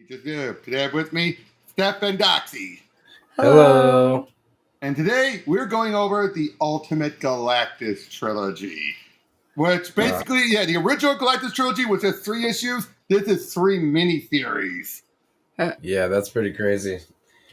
Today I have with me Steph and Doxy. Hello. And today we're going over the Ultimate Galactus Trilogy. Which basically, the original Galactus Trilogy was just 3 issues. This is 3 miniseries. Yeah, that's pretty crazy.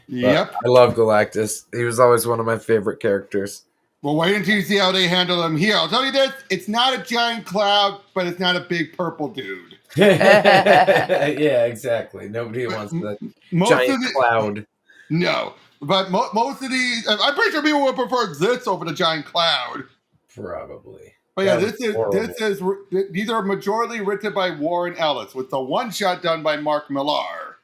Yep. But I love Galactus. He was always one of my favorite characters. Well, wait until you see how they handle him here. I'll tell you this, it's not a giant cloud, but it's not a big purple dude. Yeah, exactly. Nobody wants that giant cloud. No. But most of these, I'm pretty sure people would prefer this over the giant cloud. Probably. But yeah, these are majority written by Warren Ellis, with the one-shot done by Mark Millar.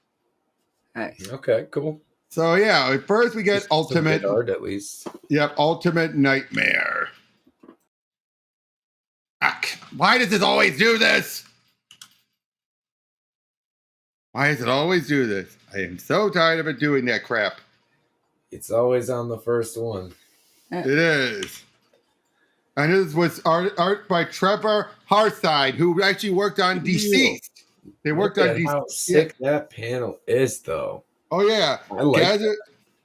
Nice. Okay, cool. So yeah, first we get Ultimate art at least. Yep, Ultimate Nightmare. Why does it always do this? Why does it always do this? I am so tired of it doing that crap. It's always on the first one. It is. And this was art by Trevor Harside, who actually worked on Deceased. They worked on Deceased. How sick that panel is, though. Oh yeah, I like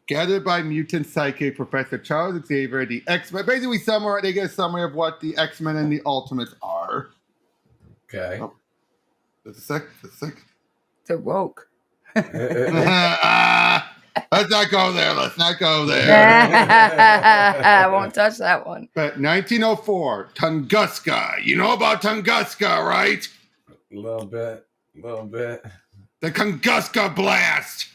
gathered by mutant psychic Professor Charles Xavier, the X-Men. Basically, they get a summary of what the X-Men and the Ultimates are. Okay. Oh, just a sec. They're woke. Let's not go there. I won't touch that one. But 1904, Tanguska. You know about Tanguska, right? A little bit. The Tunguska blast.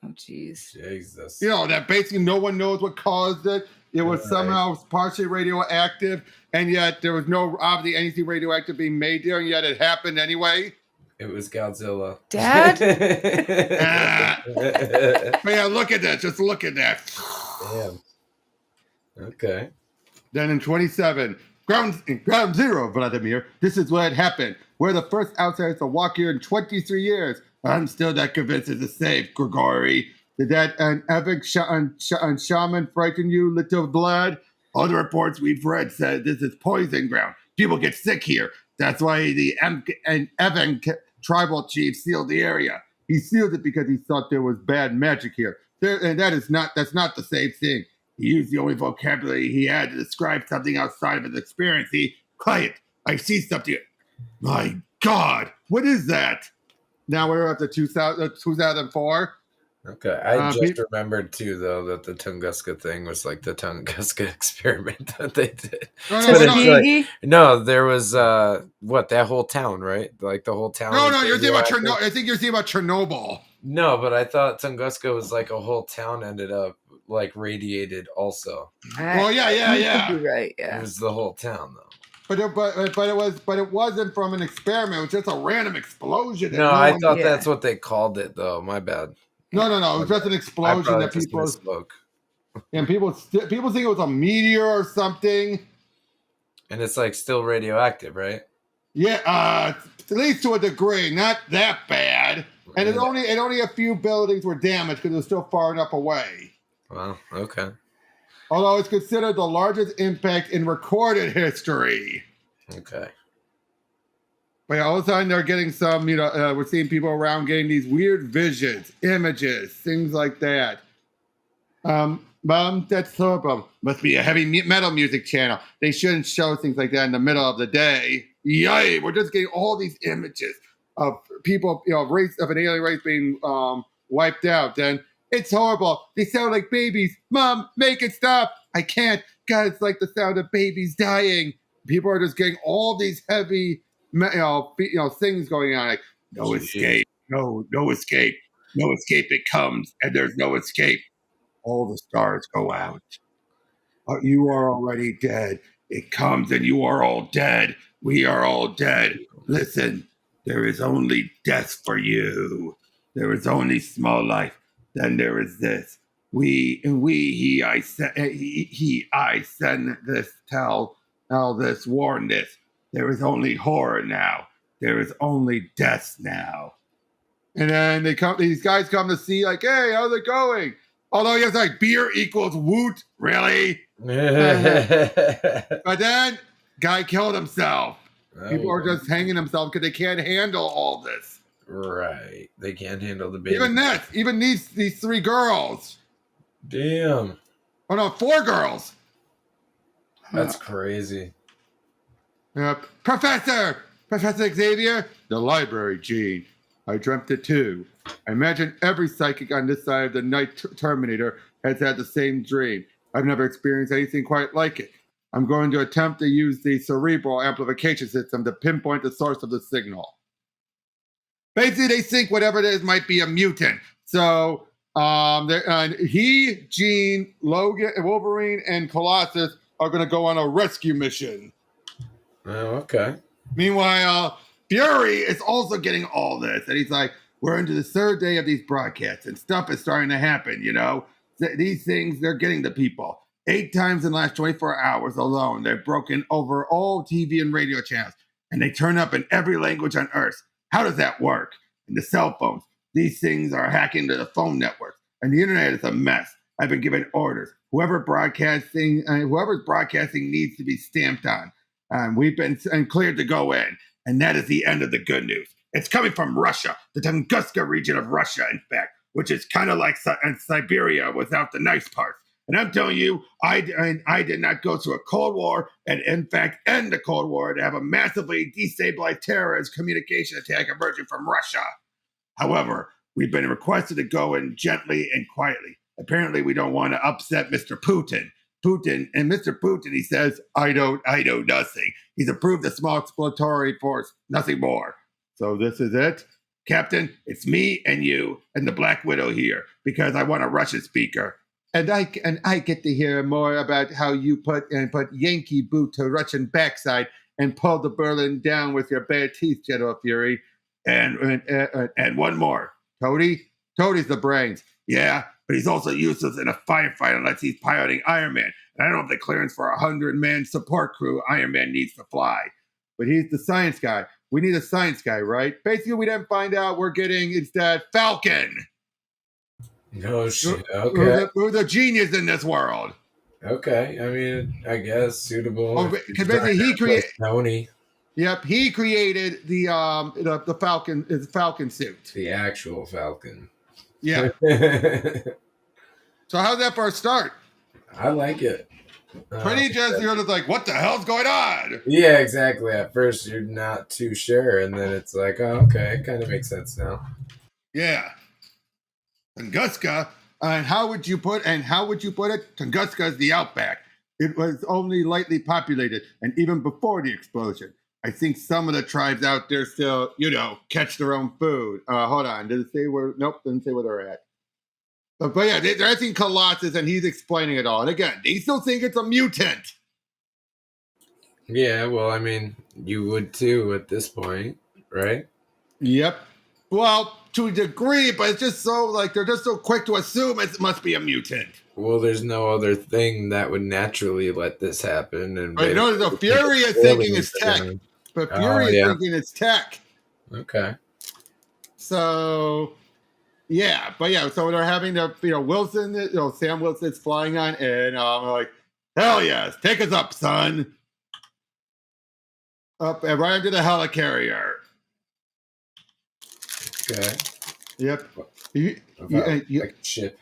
Oh, jeez. Jesus. You know, that basically no one knows what caused it. It was somehow partially radioactive, and yet there was no obviously anything radioactive being made there, and yet it happened anyway. It was Godzilla. Dad? But yeah, look at that. Just look at that. Damn. Okay. Then in 27, Ground Zero, Vladimir. This is what happened. We're the first outsiders to walk here in 23 years. I'm still not convinced it's safe, Grigori. Did that an epic shaman frighten you, little blood? All the reports we've read said this is poison ground. People get sick here. That's why the Evan tribal chief sealed the area. He sealed it because he thought there was bad magic here. And that's not the same thing. He used the only vocabulary he had to describe something outside of his experience. Quiet. I see something. My God, what is that? Now we're at the 2004. Okay, I just remembered too, though, that the Tunguska thing was like the Tunguska experiment that they did. No, there was that whole town, right? Like the whole town. No, you're thinking about Chernobyl. I think you're thinking about Chernobyl. No, but I thought Tunguska was like a whole town ended up like radiated also. Well, yeah. Right, yeah. It was the whole town though. But it wasn't from an experiment. It was just a random explosion. No, I thought that's what they called it though. My bad. No. It was just an explosion that people misspoke. And people think it was a meteor or something. And it's like still radioactive, right? Yeah, at least to a degree, not that bad. And only a few buildings were damaged because it was still far enough away. Wow. Okay. Although it's considered the largest impact in recorded history. Okay. But yeah, all of a sudden they're getting some, we're seeing people around getting these weird visions, images, things like that. That's horrible. Must be a heavy metal music channel. They shouldn't show things like that in the middle of the day. Yay! We're just getting all these images of people, race of an alien race being wiped out. Then it's horrible. They sound like babies. Mom, make it stop. I can't. God, it's like the sound of babies dying. People are just getting all these heavy, things going on. Like no escape, no escape, no escape. It comes and there's no escape. All the stars go out. You are already dead. It comes and you are all dead. We are all dead. Listen, there is only death for you. There is only small life. Then there is this. I send this, tell this, warn this. There is only horror now. There is only death now. And then these guys come to see, like, hey, how's it going? Although he has like beer equals woot, really? But then guy killed himself. People are just hanging themselves because they can't handle all this. Right. They can't handle the baby. Even these 3 girls. Damn. Oh no, 4 girls. That's crazy. Professor Xavier, the library gene. I dreamt it too. I imagine every psychic on this side of the Night Terminator has had the same dream. I've never experienced anything quite like it. I'm going to attempt to use the cerebral amplification system to pinpoint the source of the signal. Basically, they think whatever it is might be a mutant. So, he, Jean, Logan, Wolverine, and Colossus are going to go on a rescue mission. Oh, okay. Meanwhile, Fury is also getting all this, and he's like, "We're into the 3rd day of these broadcasts, and stuff is starting to happen. You know, these things they're getting to people. 8 times in the last 24 hours alone, they've broken over all TV and radio channels, and they turn up in every language on Earth. How does that work? And the cell phones, these things are hacking into the phone network, and the internet is a mess. I've been given orders. Whoever's broadcasting needs to be stamped on. We've been cleared to go in, and that is the end of the good news. It's coming from Russia, the Tanguska region of Russia, in fact, which is kind of like Siberia without the nice parts. And I'm telling you, I did not go through a Cold War and, in fact, end the Cold War to have a massively destabilized terrorist communication attack emerging from Russia. However, we've been requested to go in gently and quietly. Apparently, we don't want to upset Mr. Putin. And Mr. Putin, he says, I know nothing. He's approved a small exploratory force, nothing more. So this is it. Captain, it's me and you and the Black Widow here because I want a Russian speaker. And I get to hear more about how you put Yankee boot to Russian backside and pull the Berlin down with your bare teeth, General Fury. And one more. Tody's the brains. Yeah, but he's also useless in a firefight unless he's piloting Iron Man. And I don't have the clearance for a 100-man support crew Iron Man needs to fly. But he's the science guy. We need a science guy, right? Basically, we didn't find out we're getting instead Falcon. Oh, shit. Okay. Who's the genius in this world. Okay. I mean, I guess suitable. Because basically he created Tony. Yep, he created the Falcon, his Falcon suit. The actual Falcon. Yeah. So how's that for a start? I like it. Pretty just you're just like, what the hell's going on? Yeah, exactly. At first you're not too sure, and then it's like, oh, okay, it kind of makes sense now. Yeah. Tanguska, and how would you put it? Tanguska is the outback. It was only lightly populated, and even before the explosion. I think some of the tribes out there still, catch their own food. Hold on. Did it say where? Nope, didn't say where they're at. But yeah, they're asking Colossus, and he's explaining it all. And again, they still think it's a mutant. Yeah, well, I mean, you would too at this point, right? Yep. Well, to a degree, but it's just so, they're just so quick to assume it must be a mutant. Well, there's no other thing that would naturally let this happen. And but no, Fury is thinking it's tech. But Fury is thinking it's tech. Okay. So, yeah. But yeah, so they're having the, Wilson, Sam Wilson's flying on, and I'm like, hell yes, take us up, son. Up and right into the helicarrier. Okay. Yep. Like a ship.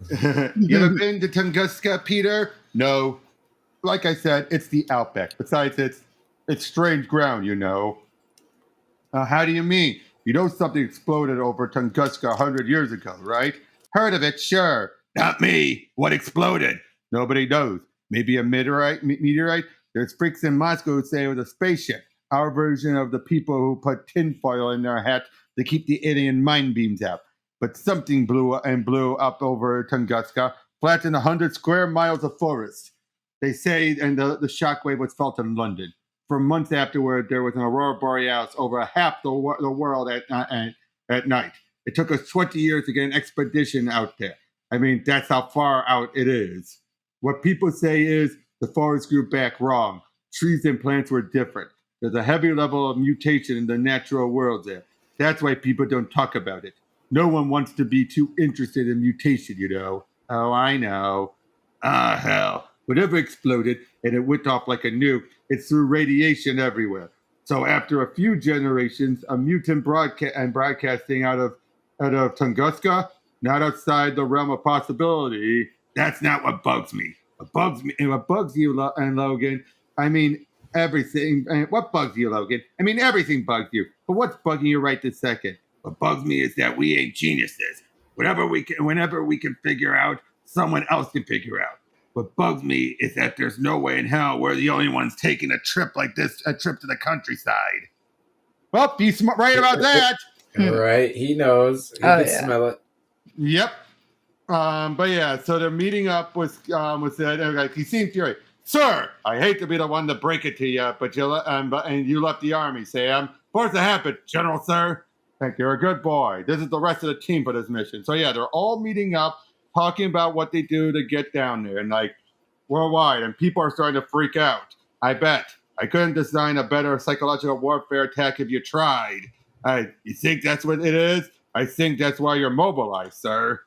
You ever been to Tanguska, Peter? No. Like I said, it's the outback. Besides, it's strange ground, How do you mean? You know something exploded over Tanguska 100 years ago, right? Heard of it, sure. Not me. What exploded? Nobody knows. Maybe a meteorite? There's freaks in Moscow who say it was a spaceship. Our version of the people who put tinfoil in their hats to keep the alien mind beams out. But something blew up over Tanguska, flattened 100 square miles of forest. They say, and the shockwave was felt in London. For months afterward, there was an aurora borealis over half the world at night. It took us 20 years to get an expedition out there. I mean, that's how far out it is. What people say is the forest grew back wrong. Trees and plants were different. There's a heavy level of mutation in the natural world there. That's why people don't talk about it. No one wants to be too interested in mutation, Oh, I know. Ah, hell. Whatever exploded, and it went off like a nuke, it threw radiation everywhere. So after a few generations, a mutant broadcasting out of Tanguska, not outside the realm of possibility. That's not what bugs me. What bugs me and what bugs you and Logan. I mean everything. And what bugs you, Logan? I mean everything bugs you. But what's bugging you right this second? What bugs me is that we ain't geniuses. Whenever we can figure out, someone else can figure out. What bugs me is that there's no way in hell we're the only ones taking a trip like this, a trip to the countryside. Well, he's right about that. Right, he knows. He can smell it. Yep. But yeah, so they're meeting up with that. He seemed furious. Sir, I hate to be the one to break it to you, but you left the army, Sam. Force the habit, General, sir. Thank you. You're a good boy. This is the rest of the team for this mission. So yeah, they're all meeting up, talking about what they do to get down there, and like worldwide, and people are starting to freak out. I bet I couldn't design a better psychological warfare attack if you tried. You think that's what it is? I think that's why you're mobilized, sir.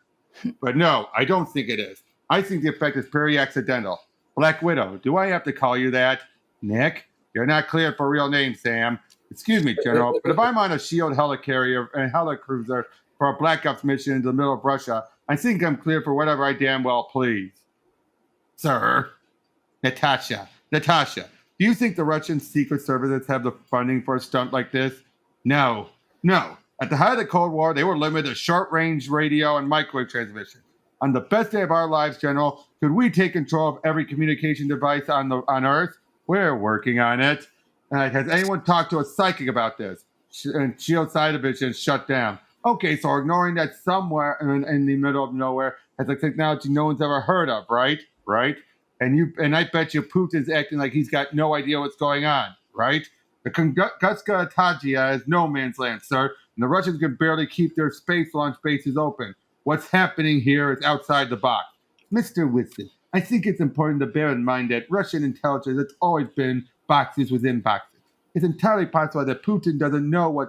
But no, I don't think it is. I think the effect is purely accidental. Black Widow, do I have to call you that? Nick, you're not cleared for real name, Sam. Excuse me, General, but if I'm on a S.H.I.E.L.D. helicarrier and helicruiser for a Black Ops mission in the middle of Russia, I think I'm cleared for whatever I damn well please. Sir, Natasha, do you think the Russian secret services have the funding for a stunt like this? No. At the height of the Cold War, they were limited to short-range radio and microwave transmission. On the best day of our lives, General, could we take control of every communication device on Earth? We're working on it. Has anyone talked to a psychic about this? And S.H.I.E.L.D. side division is shut down. Okay, so ignoring that somewhere in the middle of nowhere has a technology no one's ever heard of, right? And I bet you Putin's acting like he's got no idea what's going on, right? The Tanguska Tajia is no man's land, sir, and the Russians can barely keep their space launch bases open. What's happening here is outside the box. Mr. Winston, I think it's important to bear in mind that Russian intelligence has always been boxes within boxes. It's entirely possible that Putin doesn't know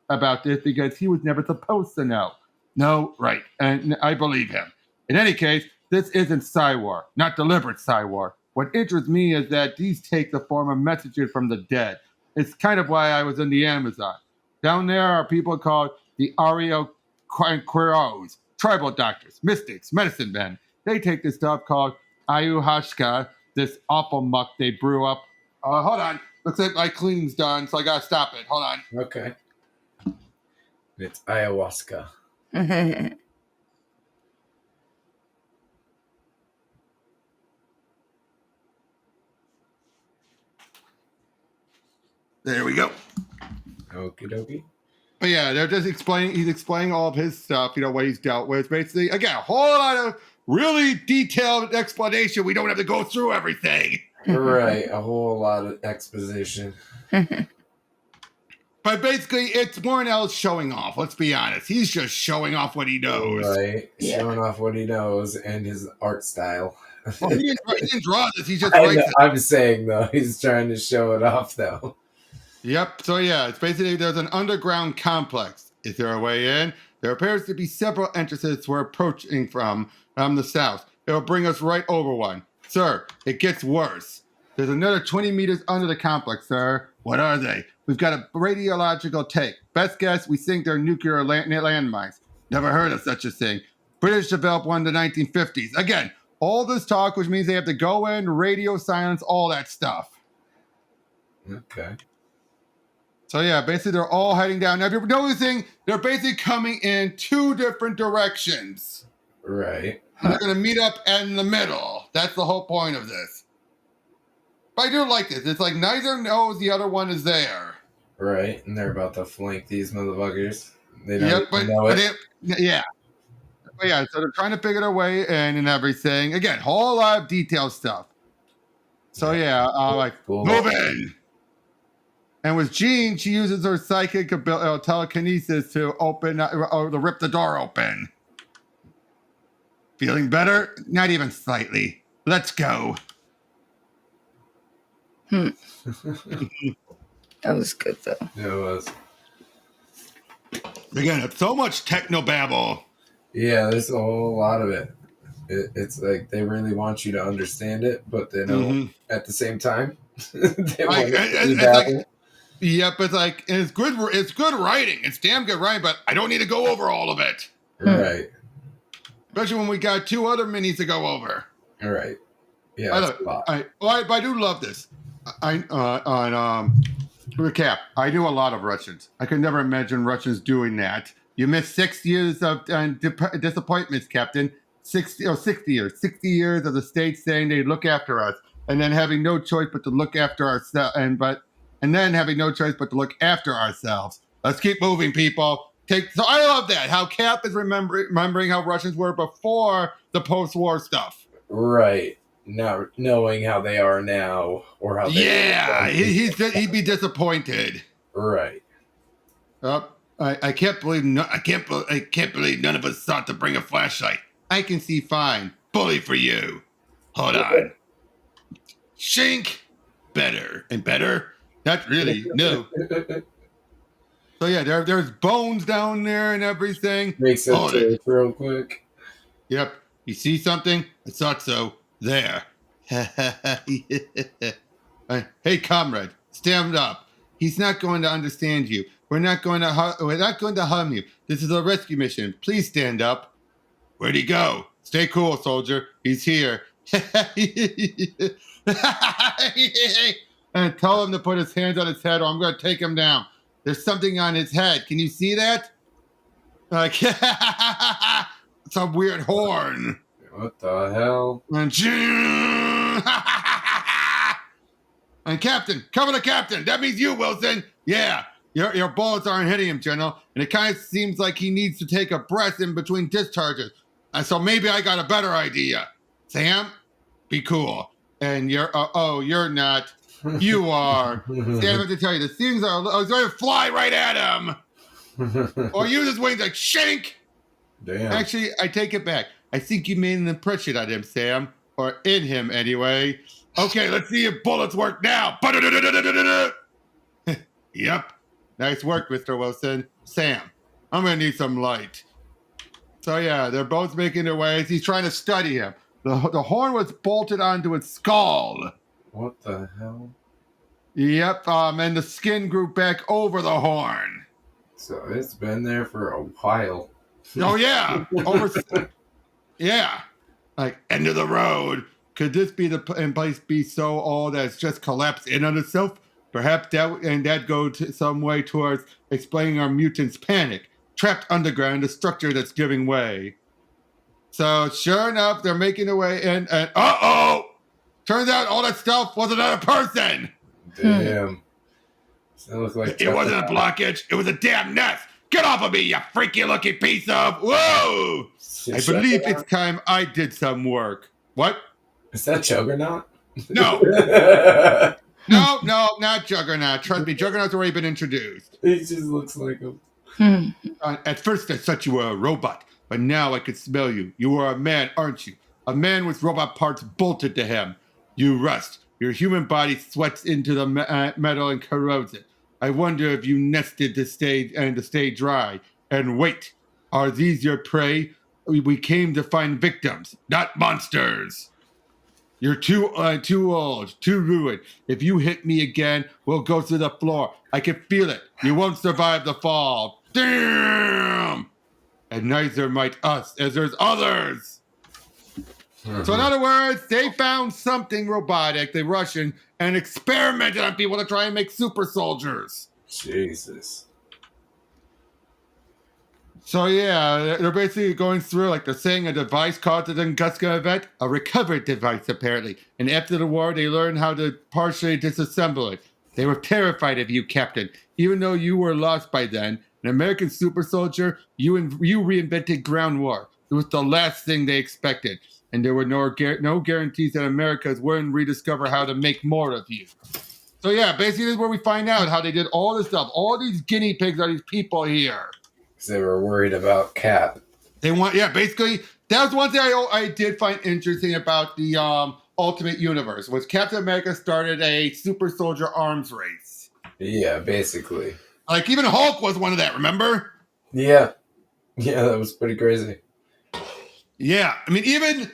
about this because he was never supposed to know. No, right, and I believe him. In any case, this isn't Psy-War, not deliberate Psy-War. What interests me is that these take the form of messages from the dead. It's kind of why I was in the Amazon. Down there are people called the Queros, tribal doctors, mystics, medicine men. They take this stuff called ayahuasca, this awful muck they brew up. Hold on. Looks like my cleaning's done, so I gotta stop it. Hold on. Okay. It's ayahuasca. There we go. Okie dokie. But yeah, they're just he's explaining all of his stuff, what he's dealt with. Basically, again, a whole lot of really detailed explanation. We don't have to go through everything. Right, a whole lot of exposition. But basically, it's Warren Ellis showing off. Let's be honest. He's just showing off what he knows. Right, showing off what he knows and his art style. Well, he didn't draw this. He just writes it. I'm saying, though, he's trying to show it off, though. Yep. So, yeah, it's basically there's an underground complex. Is there a way in? There appears to be several entrances we're approaching from the south. It'll bring us right over one. Sir, it gets worse. There's another 20 meters under the complex, sir. What are they? We've got a radiological take. Best guess, we think they're nuclear landmines. Never heard of such a thing. British developed one in the 1950s. Again, all this talk, which means they have to go in, radio silence, all that stuff. Okay. So yeah, basically they're all heading down. Now, if you're noticing, they're basically coming in two different directions. Right. And they're going to meet up in the middle. That's the whole point of this. But I do like this. It's like neither knows the other one is there. Right, and they're about to flank these motherfuckers. They don't know it. Yeah. But yeah, so they're trying to figure their way in and everything. Again, whole lot of detailed stuff. So yeah, cool. Move in. And with Jean, she uses her psychic telekinesis to to rip the door open. Feeling better? Not even slightly. Let's go. That was good, though. Yeah, it was. Again, it's so much technobabble. Yeah, there's a whole lot of it. It's like they really want you to understand it, but they don't at the same time. They want it to be Yep, it's like it's good. It's good writing. It's damn good writing, but I don't need to go over all of it. Right. Especially when we got 2 other minis to go over. All right. Yeah, that's a lot. But I do love this. Recap. I do a lot of Russians. I could never imagine Russians doing that. You missed 6 years of disappointments, Captain. 60 years. 60 years of the state saying they look after us, and then having no choice but to look after ourselves, and then having no choice but to look after ourselves. Let's keep moving, people. So I love that. How Cap is remembering how Russians were before the post-war stuff. Right. Not knowing how they are now, or how they he'd be disappointed. Right. I can't believe none of us thought to bring a flashlight. I can see fine. Bully for you. Hold on. Shink. Better and better. Not really. No. So yeah, there's bones down there and everything. Makes sense real quick. Yep. You see something? I thought so. There. Hey, comrade, stand up. He's not going to understand you. We're not going to harm you. This is a rescue mission. Please stand up. Where'd he go? Stay cool, soldier. He's here. And tell him to put his hands on his head, or I'm going to take him down. There's something on his head. Can you see that? Like, it's a weird horn. What the hell? And Captain, cover the Captain. That means you, Wilson. Yeah, your bullets aren't hitting him, General. And it kind of seems like he needs to take a breath in between discharges. So maybe I got a better idea. Sam, be cool. And you're not. You are. Sam, I have to tell you, the things I was going to fly right at him. Or use his wings like shank. Damn. Actually, I take it back. I think you made an impression on him, Sam. Or in him, anyway. Okay, let's see if bullets work now. Yep. Nice work, Mr. Wilson. Sam, I'm going to need some light. So, yeah, they're both making their way. He's trying to study him. The horn was bolted onto its skull. What the hell? Yep, and the skin grew back over the horn. So it's been there for a while. Oh, yeah. Yeah. Like, end of the road. Could this be the place be so old that it's just collapsed in on itself? Perhaps that go some way towards explaining our mutants' panic. Trapped underground, a structure that's giving way. So, sure enough, they're making their way in, and uh-oh! Turns out all that stuff was another person! Damn. Like it wasn't a blockage, it was a damn nest! Get off of me, you freaky-looking piece of... Whoa! I believe it's time I did some work. What? Is that Juggernaut? No. No, not Juggernaut. Trust me, Juggernaut's already been introduced. He just looks like him. At first I thought you were a robot, but now I can smell you. You are a man, aren't you? A man with robot parts bolted to him. You rust. Your human body sweats into the metal and corrodes it. I wonder if you nested to stay dry. And wait, are these your prey? We came to find victims, not monsters. You're too old, too ruined. If you hit me again, we'll go to the floor. I can feel it. You won't survive the fall. Damn! And neither might us, as there's others. So in other words, they found something robotic, the Russian, and experimented on people to try and make super soldiers. Jesus. So yeah, they're basically going through, like they're saying, a device called the Tanguska event, a recovered device apparently. And after the war, they learned how to partially disassemble it. They were terrified of you, Captain. Even though you were lost by then, an American super soldier, you reinvented ground war. It was the last thing they expected. And there were no guarantees that Americans wouldn't rediscover how to make more of you. So yeah, basically this is where we find out how they did all this stuff. All these guinea pigs are these people here. Because they were worried about Cap. Basically, that was one thing I did find interesting about the Ultimate Universe, was Captain America started a super soldier arms race. Yeah, basically. Like, even Hulk was one of that, remember? Yeah. Yeah, that was pretty crazy. Yeah, I mean, even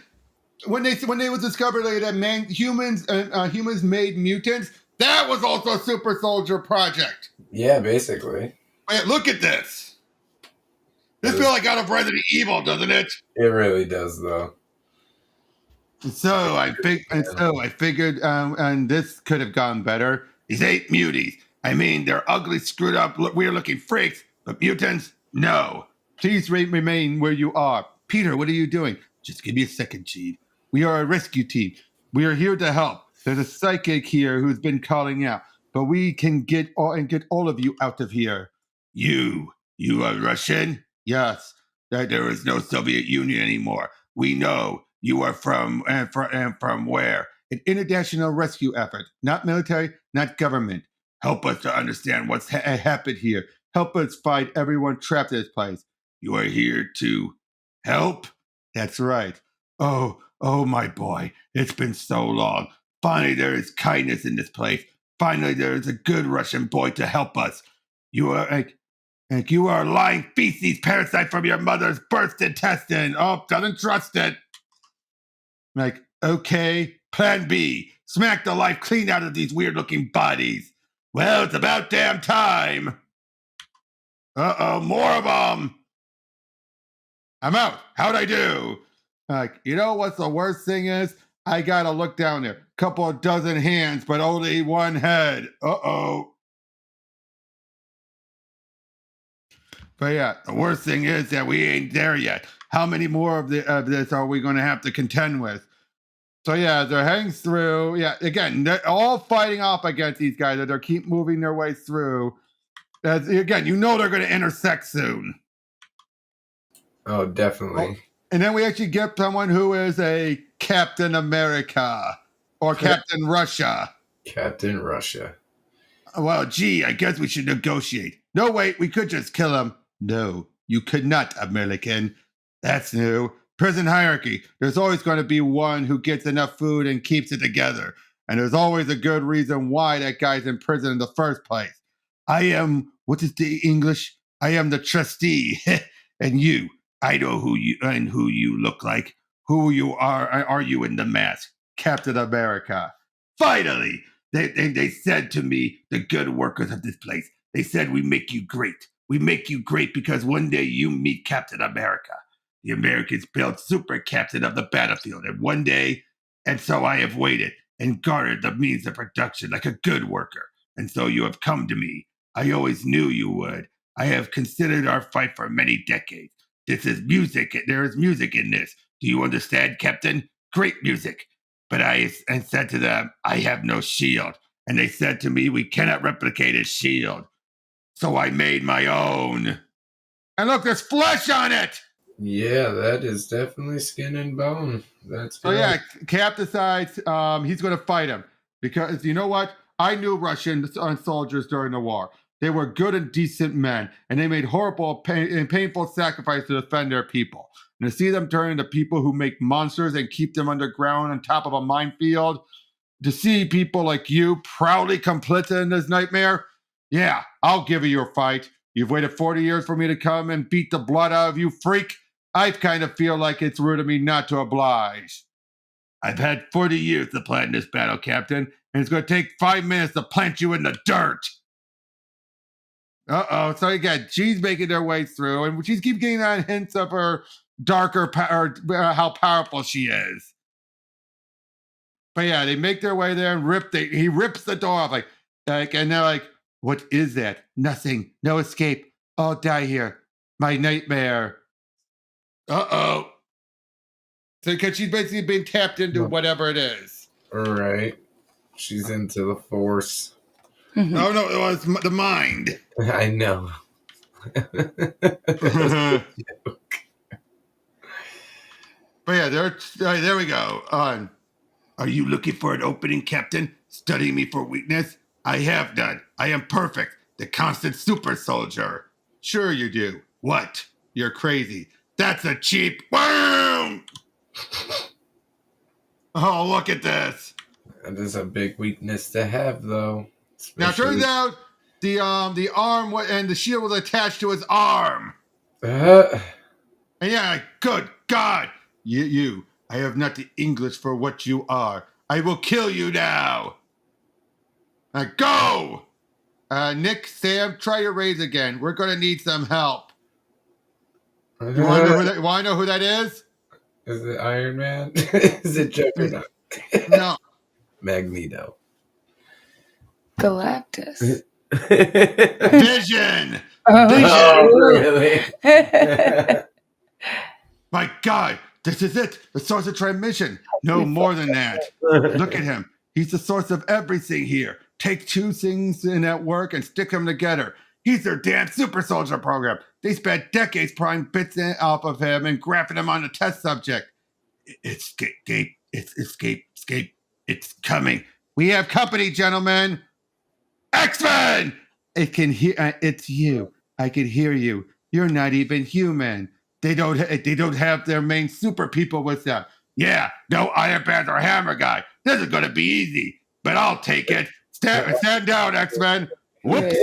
when they was discovered that humans made mutants, That was also a super soldier project. Yeah, basically. Wait, look at this. This feels like out of Resident Evil, doesn't it? It really does, though. So I figured, and this could have gone better. These 8 muties. I mean, they're ugly, screwed up, weird-looking freaks, but mutants, no. Please remain where you are. Peter, what are you doing? Just give me a second, Chief. We are a rescue team. We are here to help. There's a psychic here who's been calling out, but we can get all of you out of here. You are Russian? Yes. That there is no Soviet Union anymore. We know. You are from where? An international rescue effort, not military, not government. Help us to understand what's happened here. Help us find everyone trapped in this place. You are here to help? That's right. Oh, my boy. It's been so long. Finally, there is kindness in this place. Finally, there is a good Russian boy to help us. You are you are a lying feces parasite from your mother's birth intestine. Oh, doesn't trust it. Like, okay, plan B. Smack the life clean out of these weird-looking bodies. Well, it's about damn time. Uh-oh, more of them. I'm out. How'd I do? Like, you know what's the worst thing is? I gotta look down there. Couple of dozen hands, but only one head. Uh-oh. But yeah, the worst thing is that we ain't there yet. How many more of this are we going to have to contend with? So yeah, they're heading through. Yeah, again, they're all fighting off against these guys. They're keep moving their way through. Again, you know they're going to intersect soon. Oh, definitely. And then we actually get someone who is a Captain America or Captain Russia. Captain Russia. Well, gee, I guess we should negotiate. No, wait, we could just kill him. No, you could not, American. That's new. Prison hierarchy. There's always going to be one who gets enough food and keeps it together. And there's always a good reason why that guy's in prison in the first place. I am, what is the English? I am the trustee. And you, I know who you look like. Who you are you in the mask? Captain America. Finally! They said to me, the good workers of this place, they said, we make you great. We make you great because one day you meet Captain America. The Americans built super captain of the battlefield. And one day, and so I have waited and guarded the means of production like a good worker. And so you have come to me. I always knew you would. I have considered our fight for many decades. This is music. There is music in this. Do you understand, Captain? Great music. But I said to them, I have no shield. And they said to me, we cannot replicate his shield. So I made my own. And look, there's flesh on it! Yeah, that is definitely skin and bone. That's good. Oh yeah, Cap decides he's going to fight him. Because you know what? I knew Russian soldiers during the war. They were good and decent men. And they made horrible and painful sacrifices to defend their people. And to see them turn into people who make monsters and keep them underground on top of a minefield, to see people like you proudly complicit in this nightmare, yeah, I'll give you your fight. You've waited 40 years for me to come and beat the blood out of you, freak. I kind of feel like it's rude of me not to oblige. I've had 40 years to plan this battle, Captain, and it's going to take 5 minutes to plant you in the dirt. Uh-oh. So again, she's making their way through, and she keeps getting on hints of her darker power, how powerful she is. But yeah, they make their way there and he rips the door off, like, and they're like, what is that? Nothing. No escape. I'll die here. My nightmare. Uh-oh. So because she's basically been tapped into whatever it is. All right. She's into the Force. Oh, no, it was the mind. I know. But yeah, there we go. Are you looking for an opening, Captain? Studying me for weakness? I have none. I am perfect. The constant super soldier. Sure you do. What? You're crazy. That's a cheap... Boom! Oh, look at this. That is a big weakness to have, though. Now, it turns out the arm and the shield was attached to his arm. And yeah, good God. You. I have not the English for what you are. I will kill you now. Go! Nick, Sam, try your raise again. We're going to need some help. You want to know who that is? Is it Iron Man? Is it Juggernaut? No. Magneto. Galactus. Vision! Oh, Vision! Really? My God, this is it. The source of transmission. No more than that. Look at him. He's the source of everything here. Take two things in at work and stick them together. He's their damn super soldier program. They spent decades prying bits off of him and grafting him on the test subject. Escape. It's coming. We have company, gentlemen. X-Men! It's you. I can hear you. You're not even human. They don't have their main super people with them. Yeah, no Iron Man or Hammer guy. This is going to be easy, but I'll take it. Stand down, X-Men. Whoops.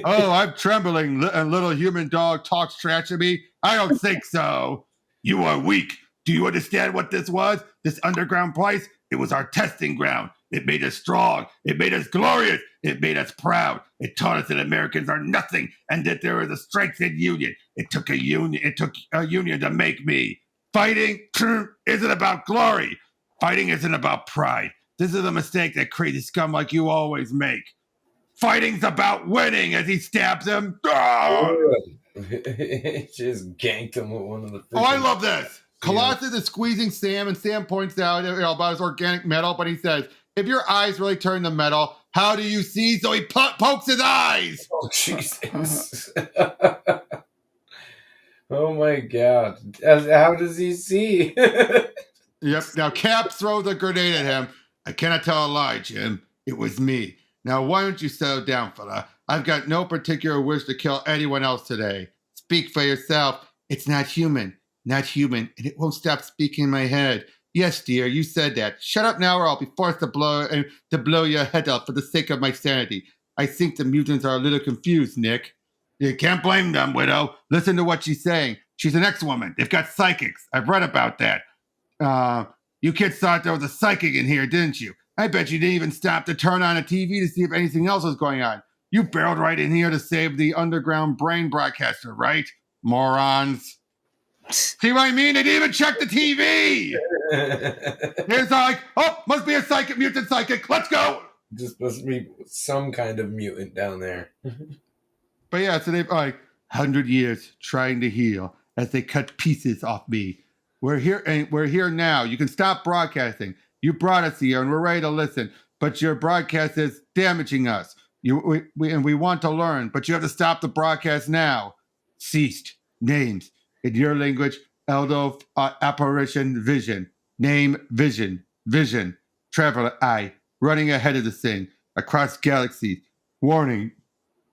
Oh, I'm trembling. A little human dog talks trash to me. I don't think so. You are weak. Do you understand what this was? This underground place? It was our testing ground. It made us strong. It made us glorious. It made us proud. It taught us that Americans are nothing and that there is a strength in union. It took a union to make me. Fighting isn't about glory. Fighting isn't about pride. This is a mistake that crazy scum like you always make. Fighting's about winning as he stabs him. Just ganked him with one of the. Oh, I love this. Colossus is squeezing Sam, and Sam points out about his organic metal, but he says, if your eyes really turn to metal, how do you see? So he pokes his eyes. Oh, Jesus. Oh, my God. How does he see? Yep. Now, Cap throws a grenade at him. I cannot tell a lie, Jim. It was me. Now, why don't you settle down, fella? I've got no particular wish to kill anyone else today. Speak for yourself. It's not human. Not human, and it won't stop speaking in my head. Yes, dear, you said that. Shut up now, or I'll be forced to blow your head off for the sake of my sanity. I think the mutants are a little confused, Nick. You can't blame them, widow. Listen to what she's saying. She's an ex-woman. They've got psychics. I've read about that. You kids thought there was a psychic in here, didn't you? I bet you didn't even stop to turn on a TV to see if anything else was going on. You barreled right in here to save the underground brain broadcaster, right? Morons. See what I mean? They didn't even check the TV. It's like, oh, must be a psychic, mutant psychic. Let's go. Just must be some kind of mutant down there. But yeah, so they've 100 years trying to heal as they cut pieces off me. We're here now. You can stop broadcasting. You brought us here, and we're ready to listen. But your broadcast is damaging us. We want to learn, but you have to stop the broadcast now. Ceased. Names. In your language, Eldo apparition vision. Name vision. Vision. Traveler I. Running ahead of the thing. Across galaxies. Warning.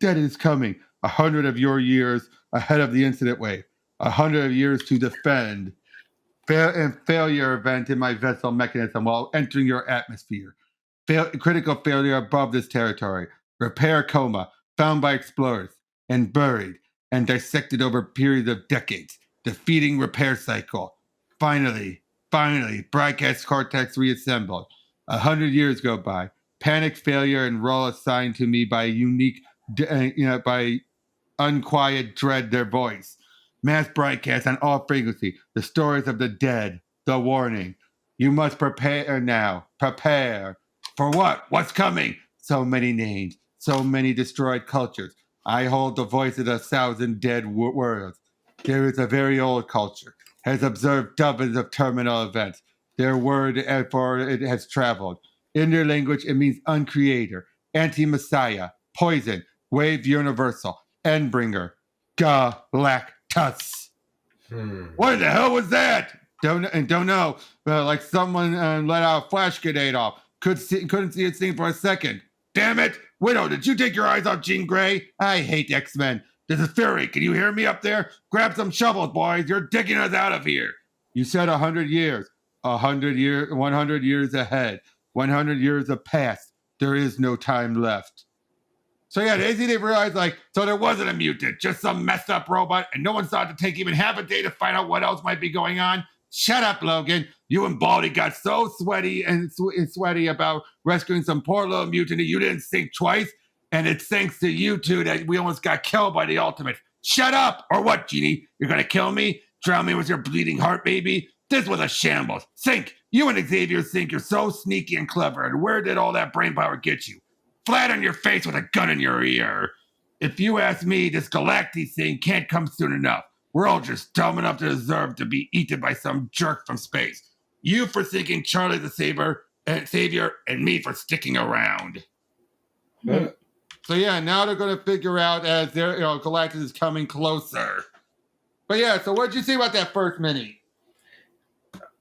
Death is coming. 100 of your years ahead of the incident wave. 100 of years to defend. Failure event in my vessel mechanism while entering your atmosphere. Critical failure above this territory. Repair coma. Found by explorers. And buried. And dissected over periods of decades, defeating repair cycle. Finally, broadcast cortex reassembled. 100 years go by. Panic, failure, and role assigned to me by by unquiet dread their voice. Mass broadcast on all frequency. The stories of the dead. The warning. You must prepare now. Prepare. For what? What's coming? So many names. So many destroyed cultures. I hold the voice of 1,000 dead worlds. There is a very old culture, has observed dozens of terminal events. Their word for it has traveled. In their language, it means uncreator, anti-messiah, poison, wave universal, endbringer, Galactus. What the hell was that? Don't know. Like someone let out a flash grenade off. Couldn't see it thing for a second. Damn it! Widow, did you take your eyes off Jean Grey? I hate X-Men. This is Fury. Can you hear me up there? Grab some shovels, boys. You're digging us out of here. You said 100 years. 100 years ahead. 100 years have passed. There is no time left. So yeah, they realized so there wasn't a mutant, just some messed up robot, and no one thought to take even half a day to find out what else might be going on. Shut up, Logan. You and Baldy got so sweaty and sweaty about rescuing some poor little mutant that you didn't think twice. And it's thanks to you two that we almost got killed by the Ultimate. Shut up! Or what, Genie? You're gonna kill me? Drown me with your bleeding heart, baby? This was a shambles. Think! You and Xavier think you're so sneaky and clever, and where did all that brain power get you? Flat on your face with a gun in your ear. If you ask me, this Galactus thing can't come soon enough. We're all just dumb enough to deserve to be eaten by some jerk from space. You for thinking Charlie the Savior, and me for sticking around. So yeah, now they're going to figure out as their Galactus is coming closer. But yeah, so what did you say about that first mini?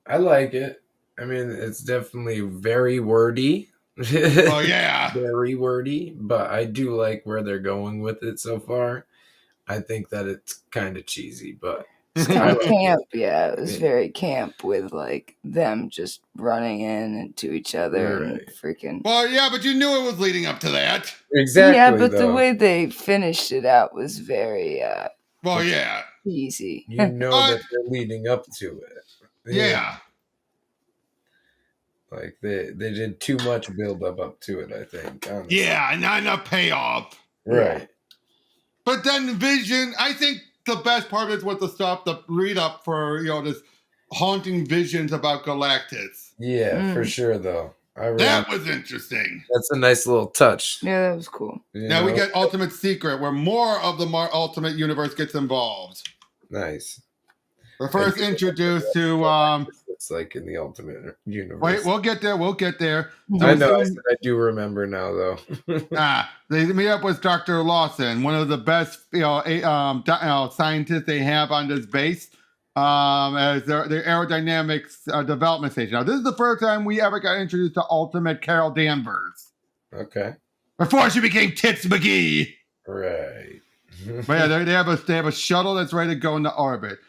I like it. I mean, it's definitely very wordy. Oh yeah, very wordy. But I do like where they're going with it so far. I think that it's kind of cheesy, but it's kind of camp. Yeah, it was very camp with like them just running into each other and freaking. Well, yeah, but you knew it was leading up to that. Exactly. Yeah, but the way they finished it out was very. Well, yeah. Easy. You know that they're leading up to it. Yeah. Like they did too much build up to it, I think. Honestly. Yeah, not enough payoff. Right. But then Vision, I think the best part is what the read up for this haunting visions about Galactus. Yeah, for sure though. That was interesting. That's a nice little touch. Yeah, that was cool. Now we get Ultimate Secret, where more of the Ultimate Universe gets involved. Nice. We're first introduced to it's like in the Ultimate Universe. Wait, we'll get there. I know. I do remember now, though. They meet up with Dr. Lawson, one of the best scientists they have on this base, as their aerodynamics development station. Now, this is the first time we ever got introduced to Ultimate Carol Danvers. Okay. Before she became Tits McGee. Right. But yeah, they have a shuttle that's ready to go into orbit.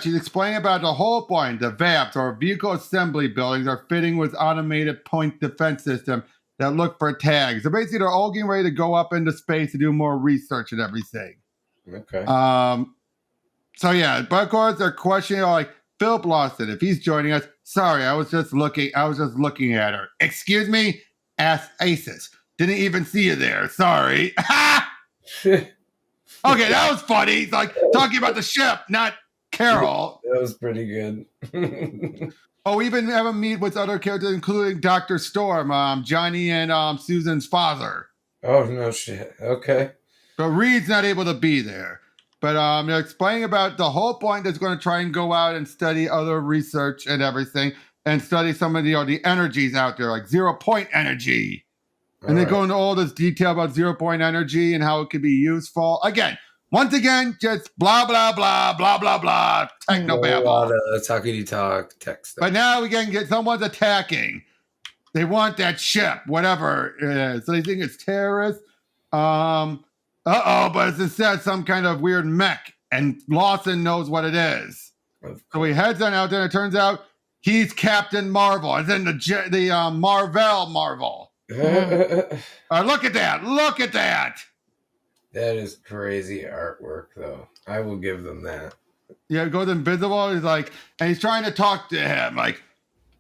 She's explaining about the whole point. The VAPs, or vehicle assembly buildings, are fitting with automated point defense system that look for tags. So basically, they're all getting ready to go up into space to do more research and everything. Okay. But of course, they're questioning like Philip Lawson if he's joining us. Sorry, I was just looking at her. Excuse me, asked Aces. Didn't even see you there. Sorry. Okay, that was funny. He's like talking about the ship, not Carol. That was pretty good. We even have a meet with other characters, including Dr. Storm, Johnny, and Susan's father. Oh, no shit. Okay. But Reed's not able to be there. But they're explaining about the whole point is going to try and go out and study other research and everything, and study some of the energies out there, like 0 point energy. And they go into all this detail about 0 point energy and how it could be useful. Once again, just blah, blah, blah, blah, blah, blah, technobabble. A lot of talky-talk text stuff. But now we can get someone's attacking. They want that ship, whatever it is. So they think it's terrorists. But it's instead some kind of weird mech. And Lawson knows what it is. So he heads on out there, and it turns out he's Captain Marvel, as in the Mahr Vehl Marvel. Look at that. That is crazy artwork, though. I will give them that. Yeah, it goes invisible. He's like, and he's trying to talk to him, like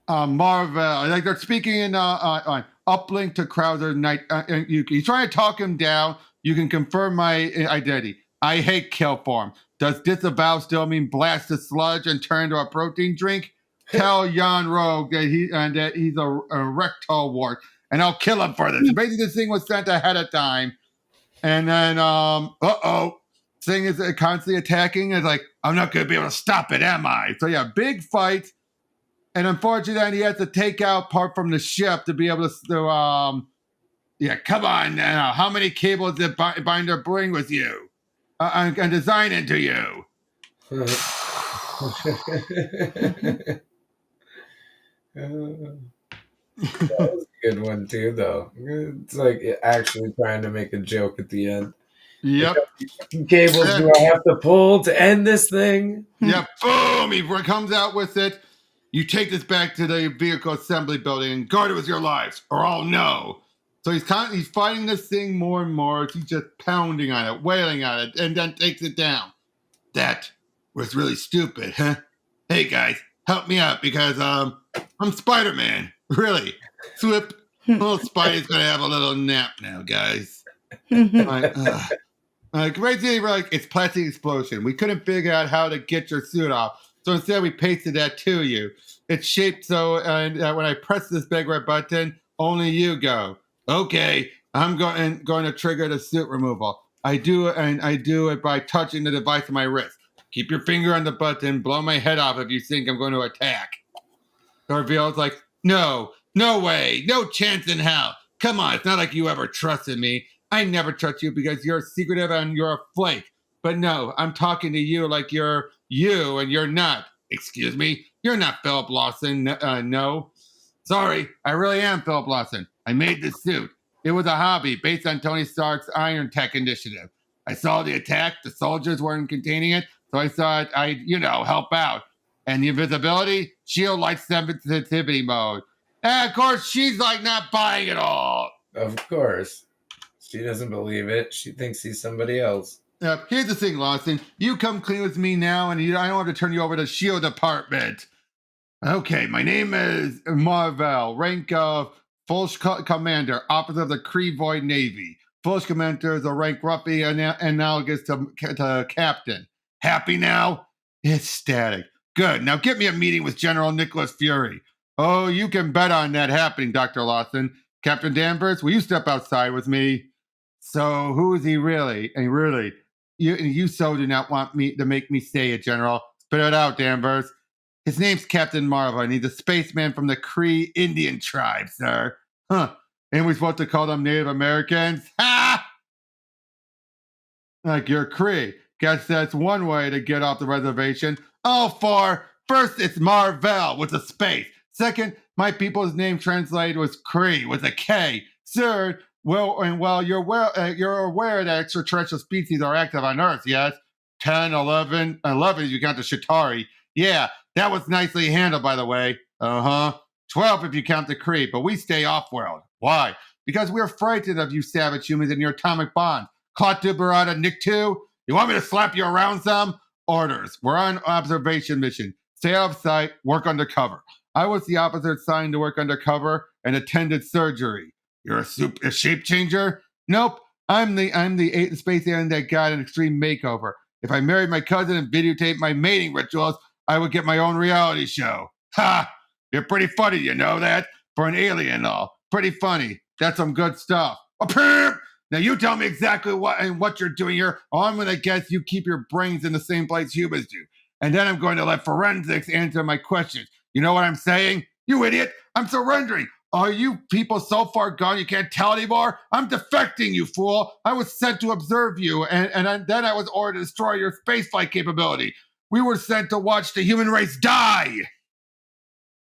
Mahr Vehl. Like they're speaking in on uplink to Krauser's night. He's trying to talk him down. You can confirm my identity. I hate kill form. Does disavow still mean blast the sludge and turn into a protein drink? Tell Jan Rogue that he's a rectal wart, and I'll kill him for this. Basically, this thing was sent ahead of time. And then, thing is constantly attacking. It's like, I'm not going to be able to stop it, am I? So yeah, big fight. And unfortunately, then he has to take out part from the ship to be able to come on now. How many cables did Binder bring with you? And design into you? That was a good one too, though. It's like actually trying to make a joke at the end. Yep. Cables do I have to pull to end this thing? Yep. Boom! He comes out with it. You take this back to the vehicle assembly building and guard it with your lives, or I'll know. So he's fighting this thing more and more. He's just pounding on it, wailing on it, and then takes it down. That was really stupid, huh? hey guys, help me out because I'm Spider-Man. Really. Swip, little Spidey's gonna have a little nap now, guys. Basically, it's plastic explosion. We couldn't figure out how to get your suit off, so instead we pasted that to you. It's shaped so, and when I press this big red button, only you go. Okay, I'm going to trigger the suit removal. I do it by touching the device on my wrist. Keep your finger on the button. Blow my head off if you think I'm going to attack. Garfield's like, no way, no chance in hell. Come on, it's not like you ever trusted me. I never trust you because you're secretive and you're a flake. But no, I'm talking to you like you're you and you're not. Excuse me, you're not Philip Lawson. No. Sorry, I really am Philip Lawson. I made this suit. It was a hobby based on Tony Stark's Iron Tech initiative. I saw the attack. The soldiers weren't containing it, so I thought I'd, help out. And the invisibility, shield light sensitivity mode. And of course, she's like not buying it all. Of course. She doesn't believe it. She thinks he's somebody else. Here's the thing, Lawson. You come clean with me now, and I don't have to turn you over to the shield department. Okay, my name is Mahr Vehl, rank of full commander, officer of the Kree Void Navy. Full commander is a rank roughly analogous to captain. Happy now? It's static. Good. Now get me a meeting with General Nicholas Fury. Oh, you can bet on that happening, Dr. Lawson. Captain Danvers, will you step outside with me? So who is he really? And really, you so do not want me to make me say it, General. Spit it out, Danvers. His name's Captain Mahr Vehl, and he's a spaceman from the Kree Indian tribe, sir. Huh. Ain't we supposed to call them Native Americans? Ha! Like you're Kree. Guess that's one way to get off the reservation. First, it's Mahr Vehl with a space. Second, my people's name translated was Kree with a K. Third, you're aware that extraterrestrial species are active on Earth, yes? 10, 11 if you count the Chitauri. Yeah, that was nicely handled, by the way. 12 if you count the Kree, but we stay off-world. Why? Because we're frightened of you savage humans and your atomic bomb. Klaatu Barada Nick 2? You want me to slap you around some? Orders. We're on observation mission. Stay off site, work undercover. I was the officer assigned to work undercover and attended surgery. You're a shape changer? Nope. I'm the space alien that got an extreme makeover. If I married my cousin and videotaped my mating rituals, I would get my own reality show. Ha! You're pretty funny, you know that? For an alien and all. Pretty funny. That's some good stuff. Now you tell me exactly what you're doing here, or I'm going to guess you keep your brains in the same place humans do. And then I'm going to let forensics answer my questions. You know what I'm saying? You idiot! I'm surrendering! Are you people so far gone you can't tell anymore? I'm defecting, you fool! I was sent to observe you, and then I was ordered to destroy your spaceflight capability. We were sent to watch the human race die!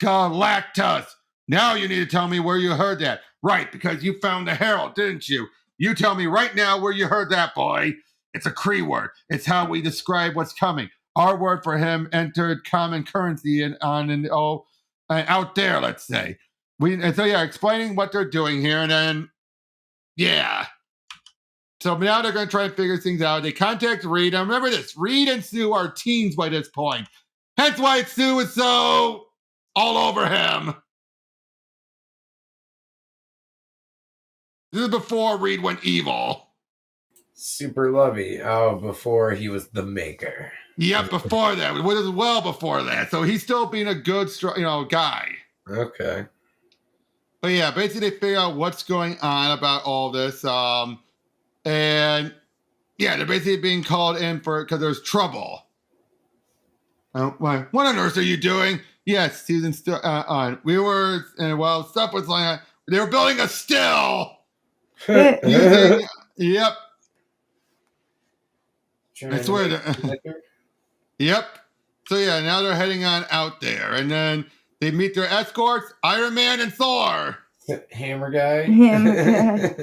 Galactus! Now you need to tell me where you heard that. Right, because you found the Herald, didn't you? You tell me right now where you heard that, boy. It's a Kree word. It's how we describe what's coming. Our word for him entered common currency out there, let's say. Explaining what they're doing here, and then, yeah. So now they're going to try and figure things out. They contact Reed. Now remember this, Reed and Sue are teens by this point. Hence why Sue is so all over him. This is before Reed went evil. Super lovey. Oh, before he was the maker. Yep, before that. It was well before that. So he's still being a good, guy. Okay. But yeah, basically they figure out what's going on about all this. And yeah, they're basically being called in because there's trouble. What on earth are you doing? Yes, season still on. We were, and well, stuff was like, they were building a still. Yep. I swear. Yep. So yeah, now they're heading on out there, and then they meet their escorts, Iron Man and Thor. Hammer guy.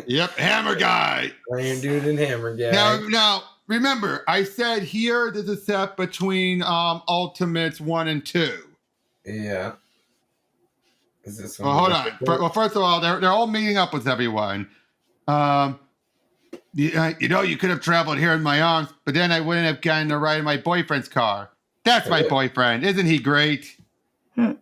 Yep, Hammer guy. Iron dude and Hammer guy. Now, remember, I said here there's a set between Ultimates 1 and 2. Yeah. Is this one? Well, hold on. Well, first of all, they're all meeting up with everyone. You could have traveled here in my arms, but then I wouldn't have gotten to ride in my boyfriend's car. That's my boyfriend. Isn't he great? Well,